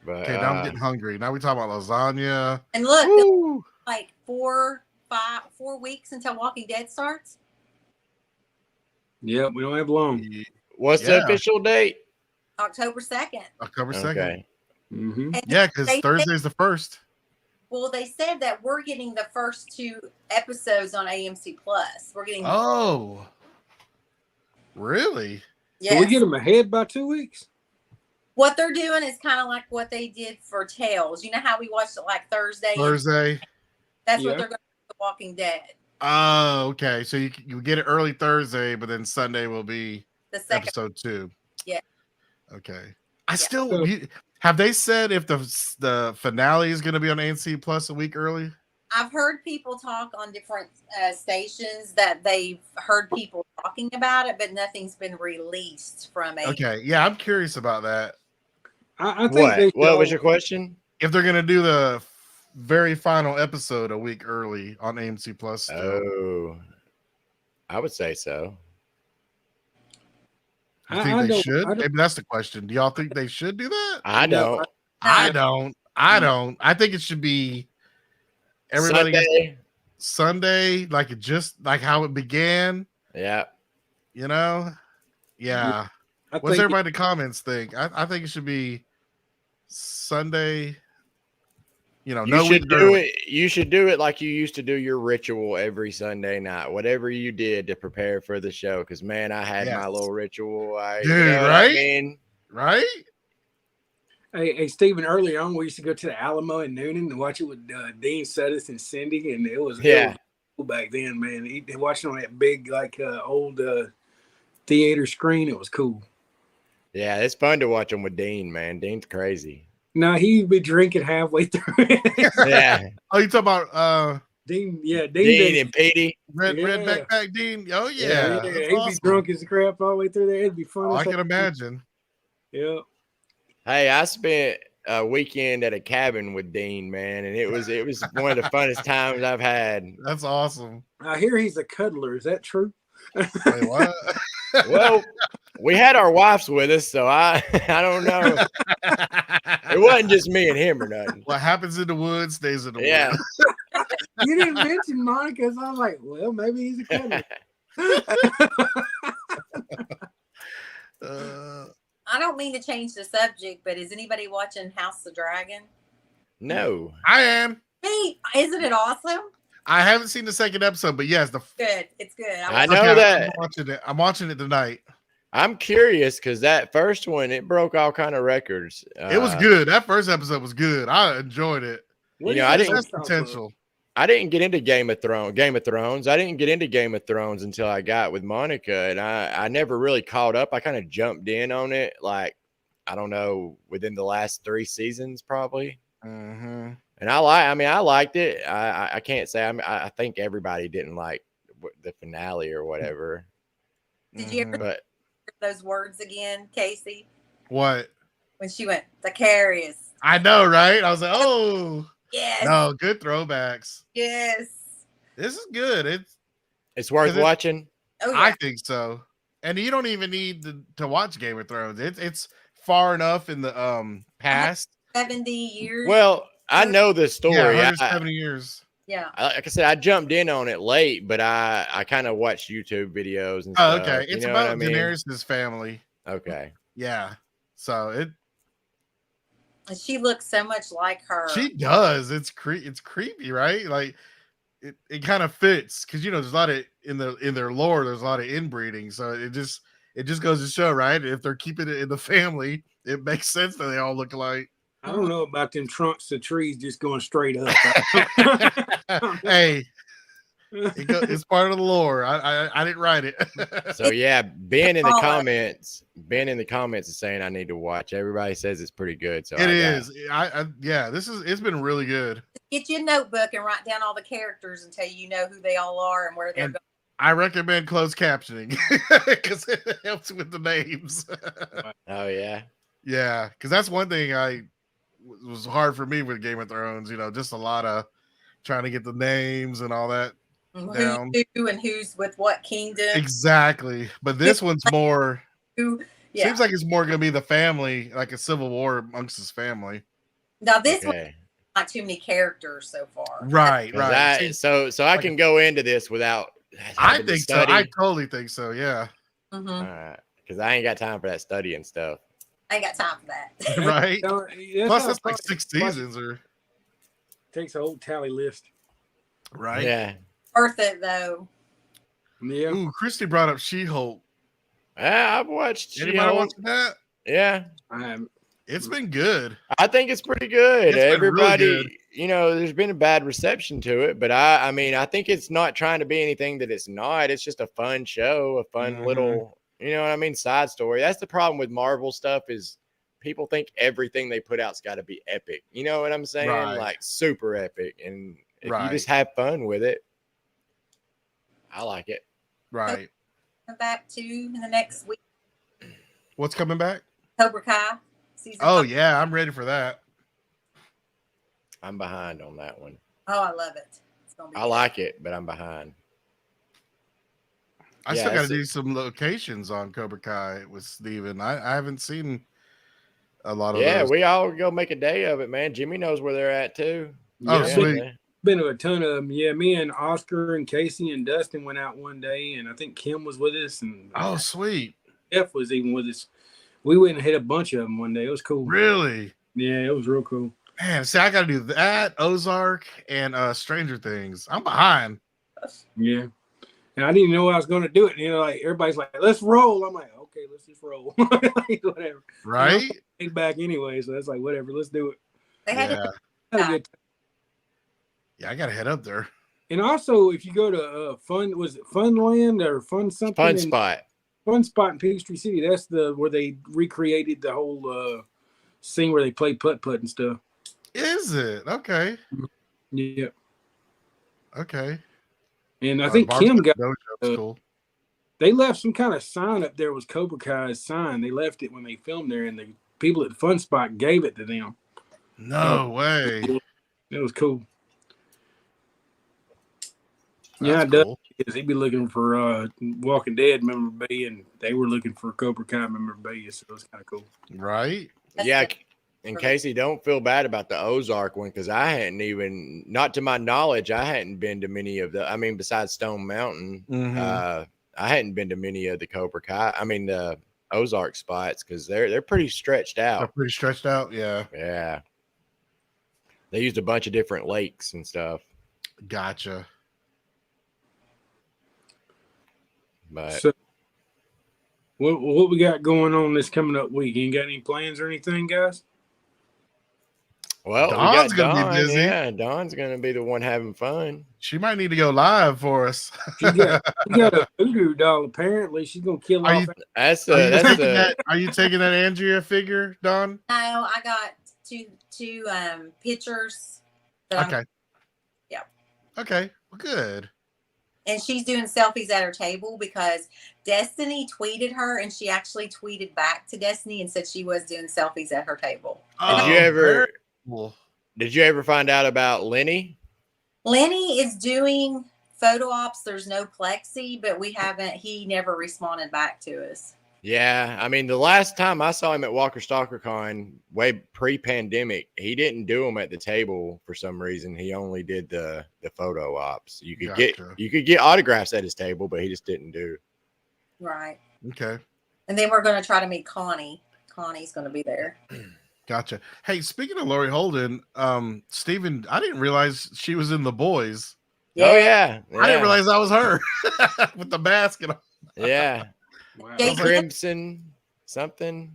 But Okay, now I'm getting hungry. Now we talk about lasagna. And look, Woo! like 4 weeks until Walking Dead starts. Yeah, we don't have long. what's Yeah. the official date? October 2nd. October 2nd. Okay. Mm-hmm. And Yeah, because they- Thursday's the first. Well, they said that we're getting the first 2 episodes on AMC Plus. We're getting Oh, really? So we get them ahead by 2 weeks? what they're doing is kind of like what they did for Tales. You know how we watched it like Thursday? Thursday. Yeah. That's what they're going to do with The Walking Dead. Oh, okay. So you get it early Thursday, but then Sunday will be The second. episode 2. Yeah. Okay. I Yeah. still So- have they said if the finale is going to be on ANC Plus a week early? I've heard people talk on different stations that they've heard people talking about it, but nothing's been released from it. Okay. Yeah, I'm curious about that. I think they What was should- your question? If they're going to do the very final episode a week early on AMC Plus. Still. Oh, I would say so. You I think they don't- should? I don't- Maybe that's the question. Do y'all think they should do that? I No, don't. I don't. I think it should be everybody gets Sunday, Sunday, like it just like how it began. Yeah. You know, yeah. I What's think everybody in the comments think? I think it should be Sunday. You know, You no should week do early. it. You should do it like you used to do your ritual every Sunday night. Whatever you did to prepare for the show. Because man, I had my Yes. little ritual. You Dude, know what I right? mean? Right? Hey, Stephen, early on, we used to go to the Alamo in Noonan and watch it with Dean Sudis and Cindy, and it was cool back then, man. Watching on that big, like, old theater screen, it was cool. Yeah, it's fun to watch them with Dean, man. Dean's crazy. No, he'd be drinking halfway through it. Yeah. Oh, you talking about Dean, yeah, Dean and Petey. red Yeah. backpack Dean? Oh yeah, yeah, that's he'd awesome. be drunk as crap all the way through there. It'd be fun. Oh, as I can hell. imagine. Yeah. Hey, I spent a weekend at a cabin with Dean, man, and it was one of the funnest times I've had. That's awesome. I hear he's a cuddler. Is that true? Wait, what? Well, we had our wives with us, so I don't know. It wasn't just me and him or nothing. What happens in the woods stays in the Yeah. woods. You didn't mention Monica, so I was like, well, maybe he's a cuddler. I don't mean to change the subject, but is anybody watching House of Dragon? No. I am. Hey, isn't it awesome? I haven't seen the second episode, but yes, Good. It's good. I know Okay, that. I'm watching it tonight. I'm curious because that first one, it broke all kind of records. It was good. That first episode was good. I enjoyed it. What You is know, I that didn't- That's based off of? potential. I didn't get into Game of Thrones. I didn't get into Game of Thrones until I got with Monica, and I never really caught up. I kind of jumped in on it, like, I don't know, within the last 3 seasons probably. Mm-hmm. And I liked it. I can't say I think everybody didn't like the finale or whatever. Did you ever But hear those words again, Casey? What? When she went, Vicarious. I know, right? I was like, oh, Yes. no, good throwbacks. Yes. This is good. it's worth 'Cause it- watching. Oh, yeah. I think so. And you don't even need to watch Game of Thrones. It's far enough in the past. 70 years. Well, I know the story. Yeah, I, 170 years. yeah. like I said, I jumped in on it late, but I kind of watched YouTube videos and Oh, stuff. okay. You It's know what about I mean? Daenerys' family. Okay. Yeah. So And she looks so much like her. she does. It's creepy, right? Like it kind of fits because there's a lot of in their lore, there's a lot of inbreeding. So it just goes to show, right? If they're keeping it in the family, it makes sense that they all look alike. I don't know about them trunks of trees just going straight up. Hey, it's part of the lore. I didn't write it. So yeah, Ben in the Follow. comments is saying I need to watch. Everybody says it's pretty good. So It is. Yeah, it's been really good. Get you a notebook and write down all the characters until you know who they all are and where they're And- going. I recommend closed captioning because it helps with the names. Oh yeah. Yeah, because that's one thing was hard for me with Game of Thrones. Just a lot of trying to get the names and all that. down. Who's who and who's with what kingdom. Exactly, but this one's more. Who, yeah. Seems like it's more going to be the family, like a civil war amongst his family. Now, this one's Okay. not too many characters so far. Right, 'Cause right. so I can go into this without. I having to think so. study. I totally think so. Yeah. Mhm. All right, because I ain't got time for that studying stuff. I ain't got time for that. Right. Plus, that's like like 6 seasons, or Takes a whole tally list. right. Yeah. Worth it, though. Yeah. Ooh, Christy brought up She-Hulk. I've watched. Anybody She-Hulk. watching that? Yeah, It's been good. I think it's pretty good. It's been really Everybody, good. there's been a bad reception to it, but I mean, I think it's not trying to be anything that it's not. It's just a fun show, a fun Mhm. little, side story. That's the problem with Marvel stuff is people think everything they put out's got to be epic. You know what I'm saying? Right. Like super epic. And if you Right. just have fun with it, I like it. Right. Come back to in the next week. What's coming back? Cobra Kai season. Oh 5. yeah, I'm ready for that. I'm behind on that one. Oh, I love it. It's gonna be I like it, but I'm behind. I Yeah, still got to it's a- do some locations on Cobra Kai with Steven. I haven't seen a lot of Yeah, those. we all go make a day of it, man. Jimmy knows where they're at too. Oh, Yeah, sweet. man. Been to a ton of them. Yeah, me and Oscar and Casey and Dustin went out one day, and I think Kim was with us, and Oh, sweet. Jeff was even with us. We went and hit a bunch of them one day. It was cool. Really? Yeah, it was real cool. Man, see, I got to do that, Ozark, and Stranger Things. I'm behind. Yeah. And I didn't even know I was going to do it. You know, like everybody's like, let's roll. I'm like, okay, let's just roll. Like, whatever. Right? Take back anyway. So that's like, whatever, let's do it. They had Yeah. Had a good time. Yeah, I got to head up there. And also, if you go to Funland or Fun something? Fun Spot. Fun Spot in Peachtree City. That's where they recreated the whole scene where they play putt-putt and stuff. Is it? Okay. Yeah. Okay. And I think Kim got That's cool. they left some kind of sign up there was Cobra Kai's sign. They left it when they filmed there, and the people at Fun Spot gave it to them. No way. It was cool. That's yeah, cool. he'd be looking for Walking Dead memorabilia, and they were looking for Cobra Kai memorabilia, so it was kind of cool. Right? That's Yeah. good. And Casey, don't feel bad about the Ozark one because I hadn't even, not to my knowledge, I hadn't been to many of the. I mean, besides Stone Mountain, Mhm. I hadn't been to many of the Cobra Kai. I mean, the Ozark spots because they're pretty stretched They're out. pretty stretched out. Yeah. Yeah, they used a bunch of different lakes and stuff. Gotcha. But So, what we got going on this coming up week? You ain't got any plans or anything, guys? well, Dawn's we got gonna be Dawn. busy. Yeah, Dawn's gonna be the one having fun. She might need to go live for us. She got a voodoo doll. Apparently, she's gonna kill Are off. you- That's Are you, that's taking the that, are you taking that Andrea figure, Dawn? No, I got two pictures. that I'm- Okay. Yeah. Okay. Well, good. And she's doing selfies at her table because Destiny tweeted her, and she actually tweeted back to Destiny and said she was doing selfies at her table. Did you Oh, ever- very cool. Did you ever find out about Lenny? Lenny is doing photo ops. There's no plexi, but he never responded back to us. Yeah, I mean, the last time I saw him at Walker Stalker Con, way pre-pandemic, he didn't do them at the table for some reason. He only did the photo ops. You could Gotcha. get autographs at his table, but he just didn't do. Right. Okay. And then we're going to try to meet Connie. Connie's going to be there. Gotcha. Hey, speaking of Lori Holden, Steven, I didn't realize she was in The Boys. Oh yeah, I didn't realize that was her with the mask and all. Yeah, Wow. Yeah. Crimson something.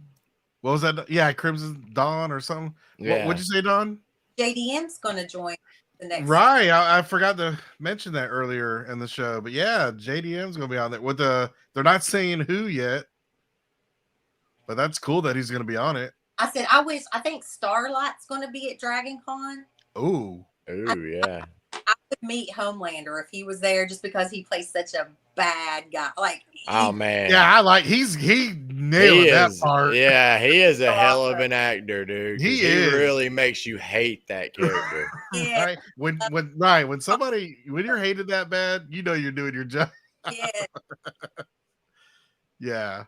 What was that? Yeah, Crimson Dawn or something. Yeah, What'd you say, Dawn? JDM's going to join the next. Right. I forgot to mention that earlier in the show. But yeah, JDM's gonna be on there with they're not saying who yet. But that's cool that he's gonna be on it. I said, I think Starlight's going to be at Dragon Con. Ooh. ooh yeah. I would meet Homelander if he was there just because he plays such a bad guy. Like, Oh man, Yeah, he nailed that part. Yeah, he is a hell of an actor, dude. 'cause He he is. really makes you hate that character. yeah, Right. When you're hated that bad, you know you're doing your job. yeah. Yeah.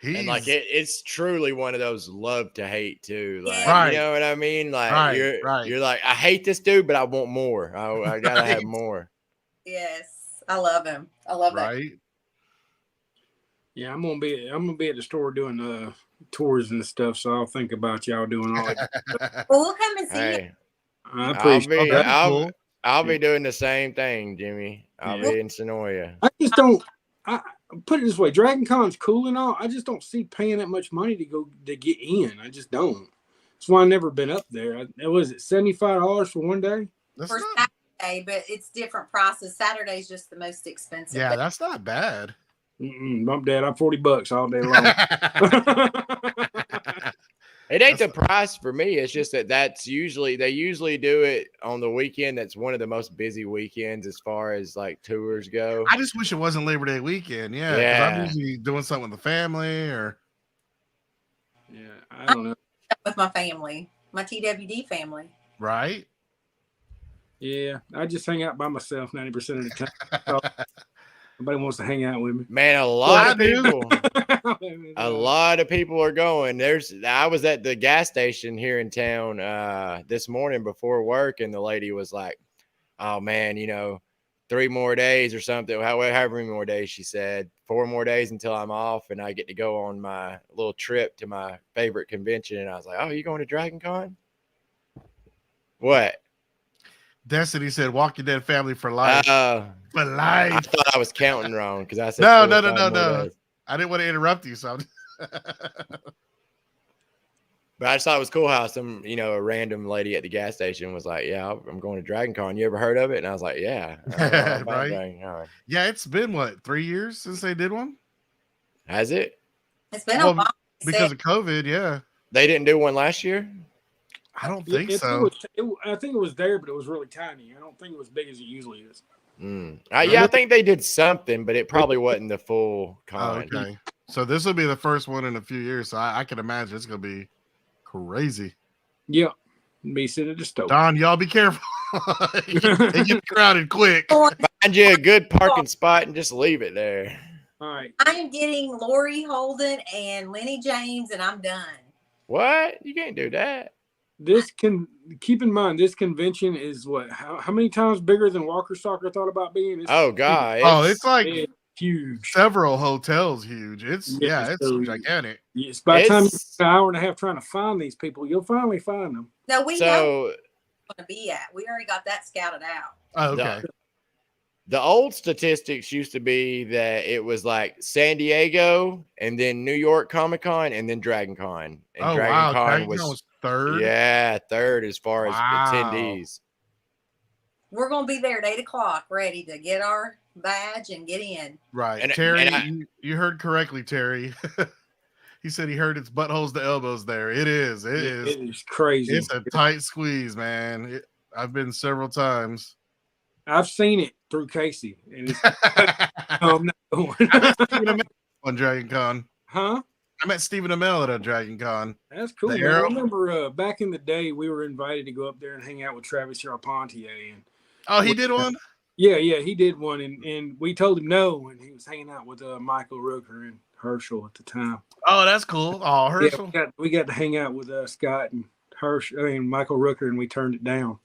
He's And like it's truly one of those love to hate too. Like Right. you know what I mean? Like Right. you're like, I hate this dude, but I want more. I gotta have Right. more. Yes. I love him. I love that. right. Yeah, I'm gonna be at the store doing tours and stuff, so I'll think about y'all doing all that. Well, we'll come and see you. Hey, I I'll appreciate be that. That's cool. I'll be doing the same thing, Jimmy. I'll Yeah. be in Sonoya. I just don't. I put it this way: Dragon Con's cool and all. I just don't see paying that much money to get in. I just don't. That's why I've never been up there. Was it $75 for one day? That's For not, Saturday, but it's different prices. Saturday's just the most expensive. yeah, But that's not bad. Bump Dad, I'm $40 all day long. It ain't the price for me. It's just that they usually do it on the weekend. That's one of the most busy weekends as far as like tours go. I just wish it wasn't Labor Day weekend. Yeah. 'Cause Yeah. I'm usually doing something with the family or Yeah, I don't know. with my family, my TWD family. right. Yeah, I just hang out by myself 90% of the time. Nobody wants to hang out with me. Man, a lot I of do. people. A lot of people are going. I was at the gas station here in town this morning before work, and the lady was like, oh man, 3 more days or something, however many more days she said, 4 more days until I'm off and I get to go on my little trip to my favorite convention. And I was like, oh, you going to Dragon Con? What? Destiny said Walking Dead family for life. For I life. thought I was counting wrong because I said No. days. I didn't want to interrupt you, so But I just thought it was cool how a random lady at the gas station was like, yeah, I'm going to Dragon Con. You ever heard of it? And I was like, yeah. I don't know about Right. Dragon Con. Yeah, it's been what, 3 years since they did one? Has it? It's been Well, a while. Because of COVID, yeah. They didn't do one last year? I don't think It so. was, I think it was there, but it was really tiny. I don't think it was big as it usually is. Yeah, I think they did something, but it probably wasn't the full Oh, con. okay. So this will be the first one in a few years. So I can imagine it's going to be crazy. Yeah. Be sitting at the stove. Don, y'all be careful. It gets crowded quick. Find you a good parking spot and just leave it there. All right. I'm getting Lori Holden and Lenny James, and I'm done. What? You can't do that. Keep in mind this convention is what? How many times bigger than Walker Stalker thought about being? Oh God! It's like It's huge. several hotels huge. It's so gigantic. It's by the time you It's- spend an hour and a half trying to find these people, you'll finally find them. No, we know So where we're going to be at. We already got that scouted out. Oh, okay. the old statistics used to be that it was like San Diego and then New York Comic Con and then Dragon Con. And Oh, Dragon wow. Con Dragon was, Con was third. yeah, third as far as Wow. attendees. We're going to be there at 8 o'clock, ready to get our badge and get in. Right. And- Terry, and you heard correctly, Terry. He said he heard it's buttholes to elbows there. It is. It is. It is crazy. It's a tight squeeze, man. I've been several times. I've seen it through Casey, and it's, I I'm not going. met Stephen Amell on Dragon Con. Huh? I met Stephen Amell at a Dragon Con. That's cool. The Man. I Arrow? remember back in the day, we were invited to go up there and hang out with Travis Charpentier, and Oh, he did one? yeah, he did one, and we told him no, and he was hanging out with Michael Rooker and Herschel at the time. Oh, that's cool. Oh, Herschel. Yeah, we got to hang out with Scott and Michael Rooker, and we turned it down.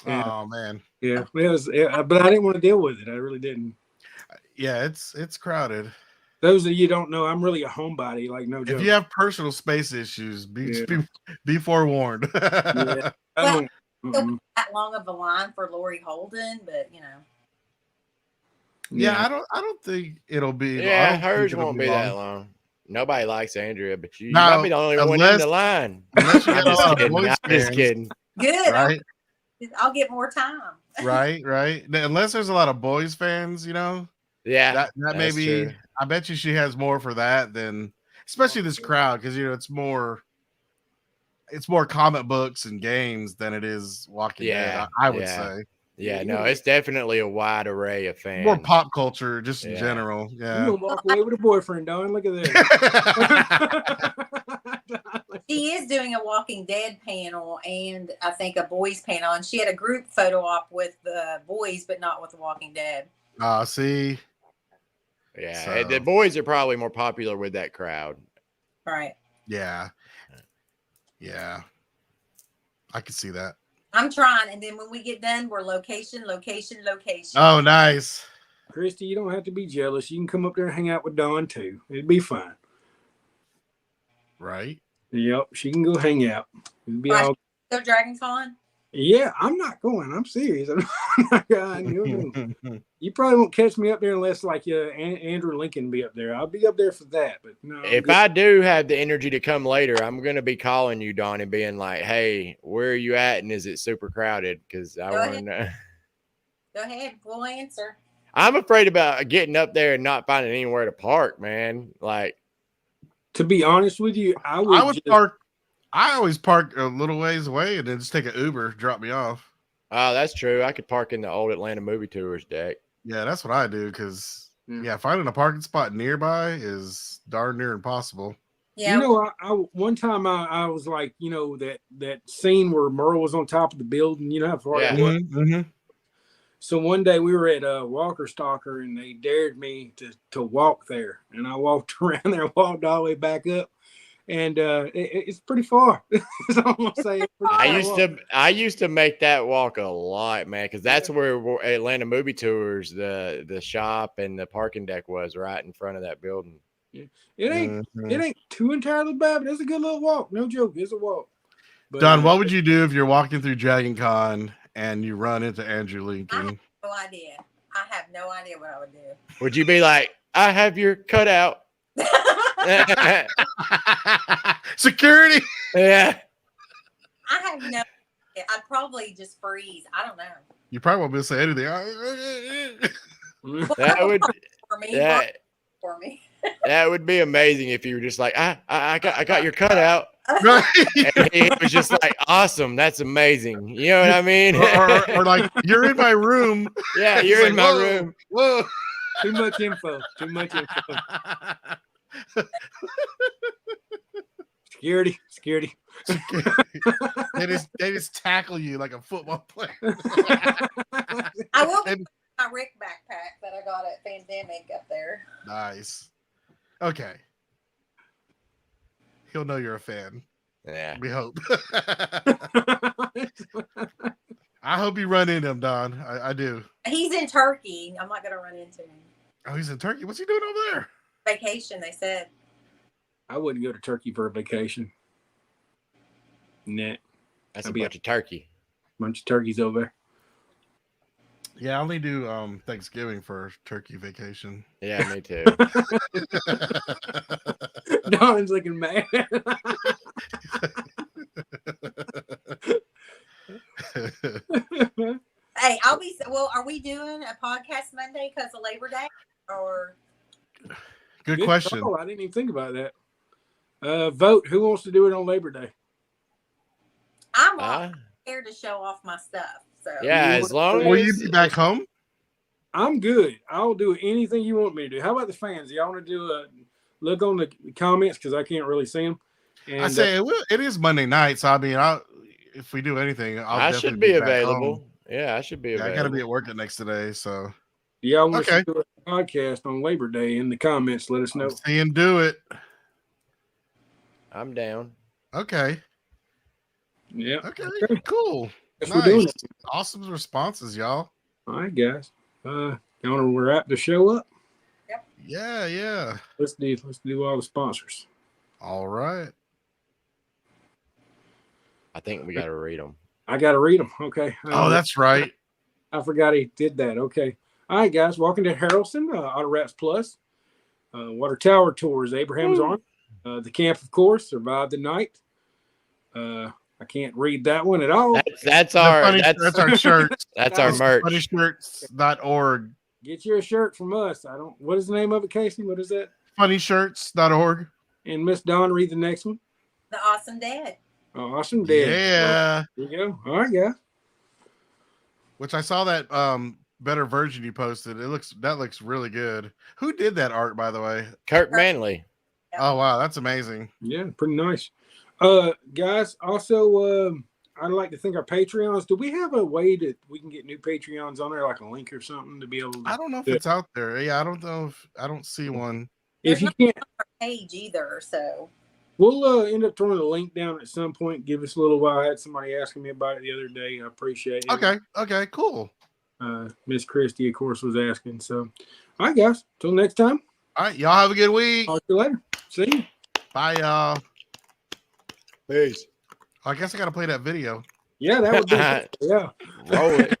Yeah. Oh, man. Yeah, it was, but I didn't want to deal with it. I really didn't. Yeah, it's crowded. Those of you don't know, I'm really a homebody. Like no joke. If you have personal space issues, be forewarned. Yeah, I don't. mm-mm. That long of a line for Lori Holden, but Yeah, I don't think it'll be. I Yeah, don't think hers it'll won't be that long. Nobody likes Andrea, but you No, might be the only one in unless- the line. Unless you I'm got a just lot of kidding. voice I'm just fans, kidding. good. Right, I'll get more time. right. Unless there's a lot of boys fans, Yeah, that may that's be. true. I bet you she has more for that than, especially this crowd, because it's more comic books and games than it is Walking Yeah, Dead. I would yeah. say Yeah, no, it's definitely a wide array of fans. more pop culture, just in Yeah. general. You Yeah. gonna walk away with a boyfriend, Don? Look at this. She is doing a Walking Dead panel and I think a boys panel, and she had a group photo op with the boys, but not with the Walking Dead. See, Yeah, So- the boys are probably more popular with that crowd. Right. yeah, I can see that. I'm trying, and then when we get done, we're location. Oh, nice. Christy, you don't have to be jealous. You can come up there and hang out with Dawn too. It'd be fine. Right. Yep, she can go hang out. It'd be Right. all. So Dragon Con? Yeah, I'm not going. I'm serious. I'm not going. You probably won't catch me up there unless like Andrew Lincoln be up there. I'll be up there for that. But no. If I do have the energy to come later, I'm gonna be calling you, Don, and being like, "Hey, where are you at? And is it super crowded?" Because I Go want to ahead. know. Go ahead. We'll answer. I'm afraid about getting up there and not finding anywhere to park, man. Like, to be honest with you, I would just, park. I always park a little ways away and then just take an Uber, drop me off. oh, that's true. I could park in the old Atlanta movie tours deck. Yeah, that's what I do. Because Yeah. finding a parking spot nearby is darn near impossible. Yeah. You know, I one time I was like, that scene where Merle was on top of the building. You know how far Yeah. it was. Mm-hmm. So one day we were at Walker Stalker and they dared me to walk there, and I walked around there, walked all the way back up, and it's pret's pretty far. So I'm gonna say it's pretty far. I used to make that walk a lot, man, because that's where Atlanta Movie Tours, the shop and the parking deck was right in front of that building. It ain't too entirely bad, but it's a good little walk. No joke, it's a walk. But, Don, what would you do if you're walking through Dragon Con and you run into Andrew Lincoln? No idea. I have no idea what I would do. Would you be like, I have your cutout? Security. Yeah. I have no idea. I'd probably just freeze. I don't know. You probably won't be able to say anything. That would For me, that, for me. that would be amazing if you were just like, I got your cutout. Right. And he was just like, awesome, that's amazing. You know what I mean? or like, you're in my room. Yeah, It's you're like, in my whoa, room. Whoa. Too much info. Too much info. Security. They just tackle you like a football player. I will And- my Rick backpack that I got at Pandemic up there. Nice. Okay. He'll know you're a fan. Yeah. We hope. I hope you run into him, Don. I do. He's in Turkey. I'm not gonna run into him. Oh, he's in Turkey. What's he doing over there? Vacation, they said. I wouldn't go to Turkey for a vacation. Nah, That's I'll a be bunch of turkey. bunch of turkeys over there. Yeah, I only do Thanksgiving for turkey vacation. Yeah, me too. Don's looking mad. Hey, I'll be. Well, are we doing a podcast Monday because of Labor Day, or Good question. call. I didn't even think about that. Vote. Who wants to do it on Labor Day? I'm Uh, here to show off my stuff? So yeah, as long Will you as be back home? I'm good. I'll do anything you want me to do. How about the fans? Y'all want to do a look on the comments because I can't really see them. And, I say it is Monday night, so I mean, if we do anything, I definitely should be back available. home. Yeah, I should be Yeah, I available. got to be at work at next today, so y'all want Okay. to do a podcast on Labor Day in the comments? Let us know. see him do it. I'm down. Okay. Yeah. Okay. Cool. Guess we're doing Nice. it. Awesome responses, y'all. All right, guys. Y'all know we're apt to show up. Yeah. Let's do all the sponsors. All right. I think we got to read them. I got to read them. Okay. Oh, that's right. I forgot he did that. Okay. All right, guys. Welcome to Harrelson, Auto Wraps Plus, Water Tower Tours, Abraham's Army, the camp, of course, Survive the Night. I can't read that one at all. That's our That's our shirt. that's our merch. Funnyshirts.org. Get you a shirt from us. What is the name of it, Casey? What is that? Funnyshirts.org. And Miss Dawn, read the next one. the Awesome Dad. Oh, awesome. Dead. Yeah. There you go. All right, guys. Which I saw that better version you posted. That looks really good. Who did that art, by the way? Kirk Manley. Oh wow, that's amazing. Yeah, pretty nice. Guys, also, I'd like to thank our Patreons. Do we have a way that we can get new Patreons on there, like a link or something to be able to? I don't know if it's out there. Yeah, I don't know if I don't see one. If you can't, Page either. So we'll end up throwing a link down at some point. Give us a little while. I had somebody asking me about it the other day. I appreciate it. Okay, cool. Miss Christie, of course, was asking. So, all right, guys. Till next time. All right, y'all have a good week. Talk to you later. See you. Bye, y'all. Peace. I guess I gotta play that video. Yeah, that would be. Yeah. Roll it.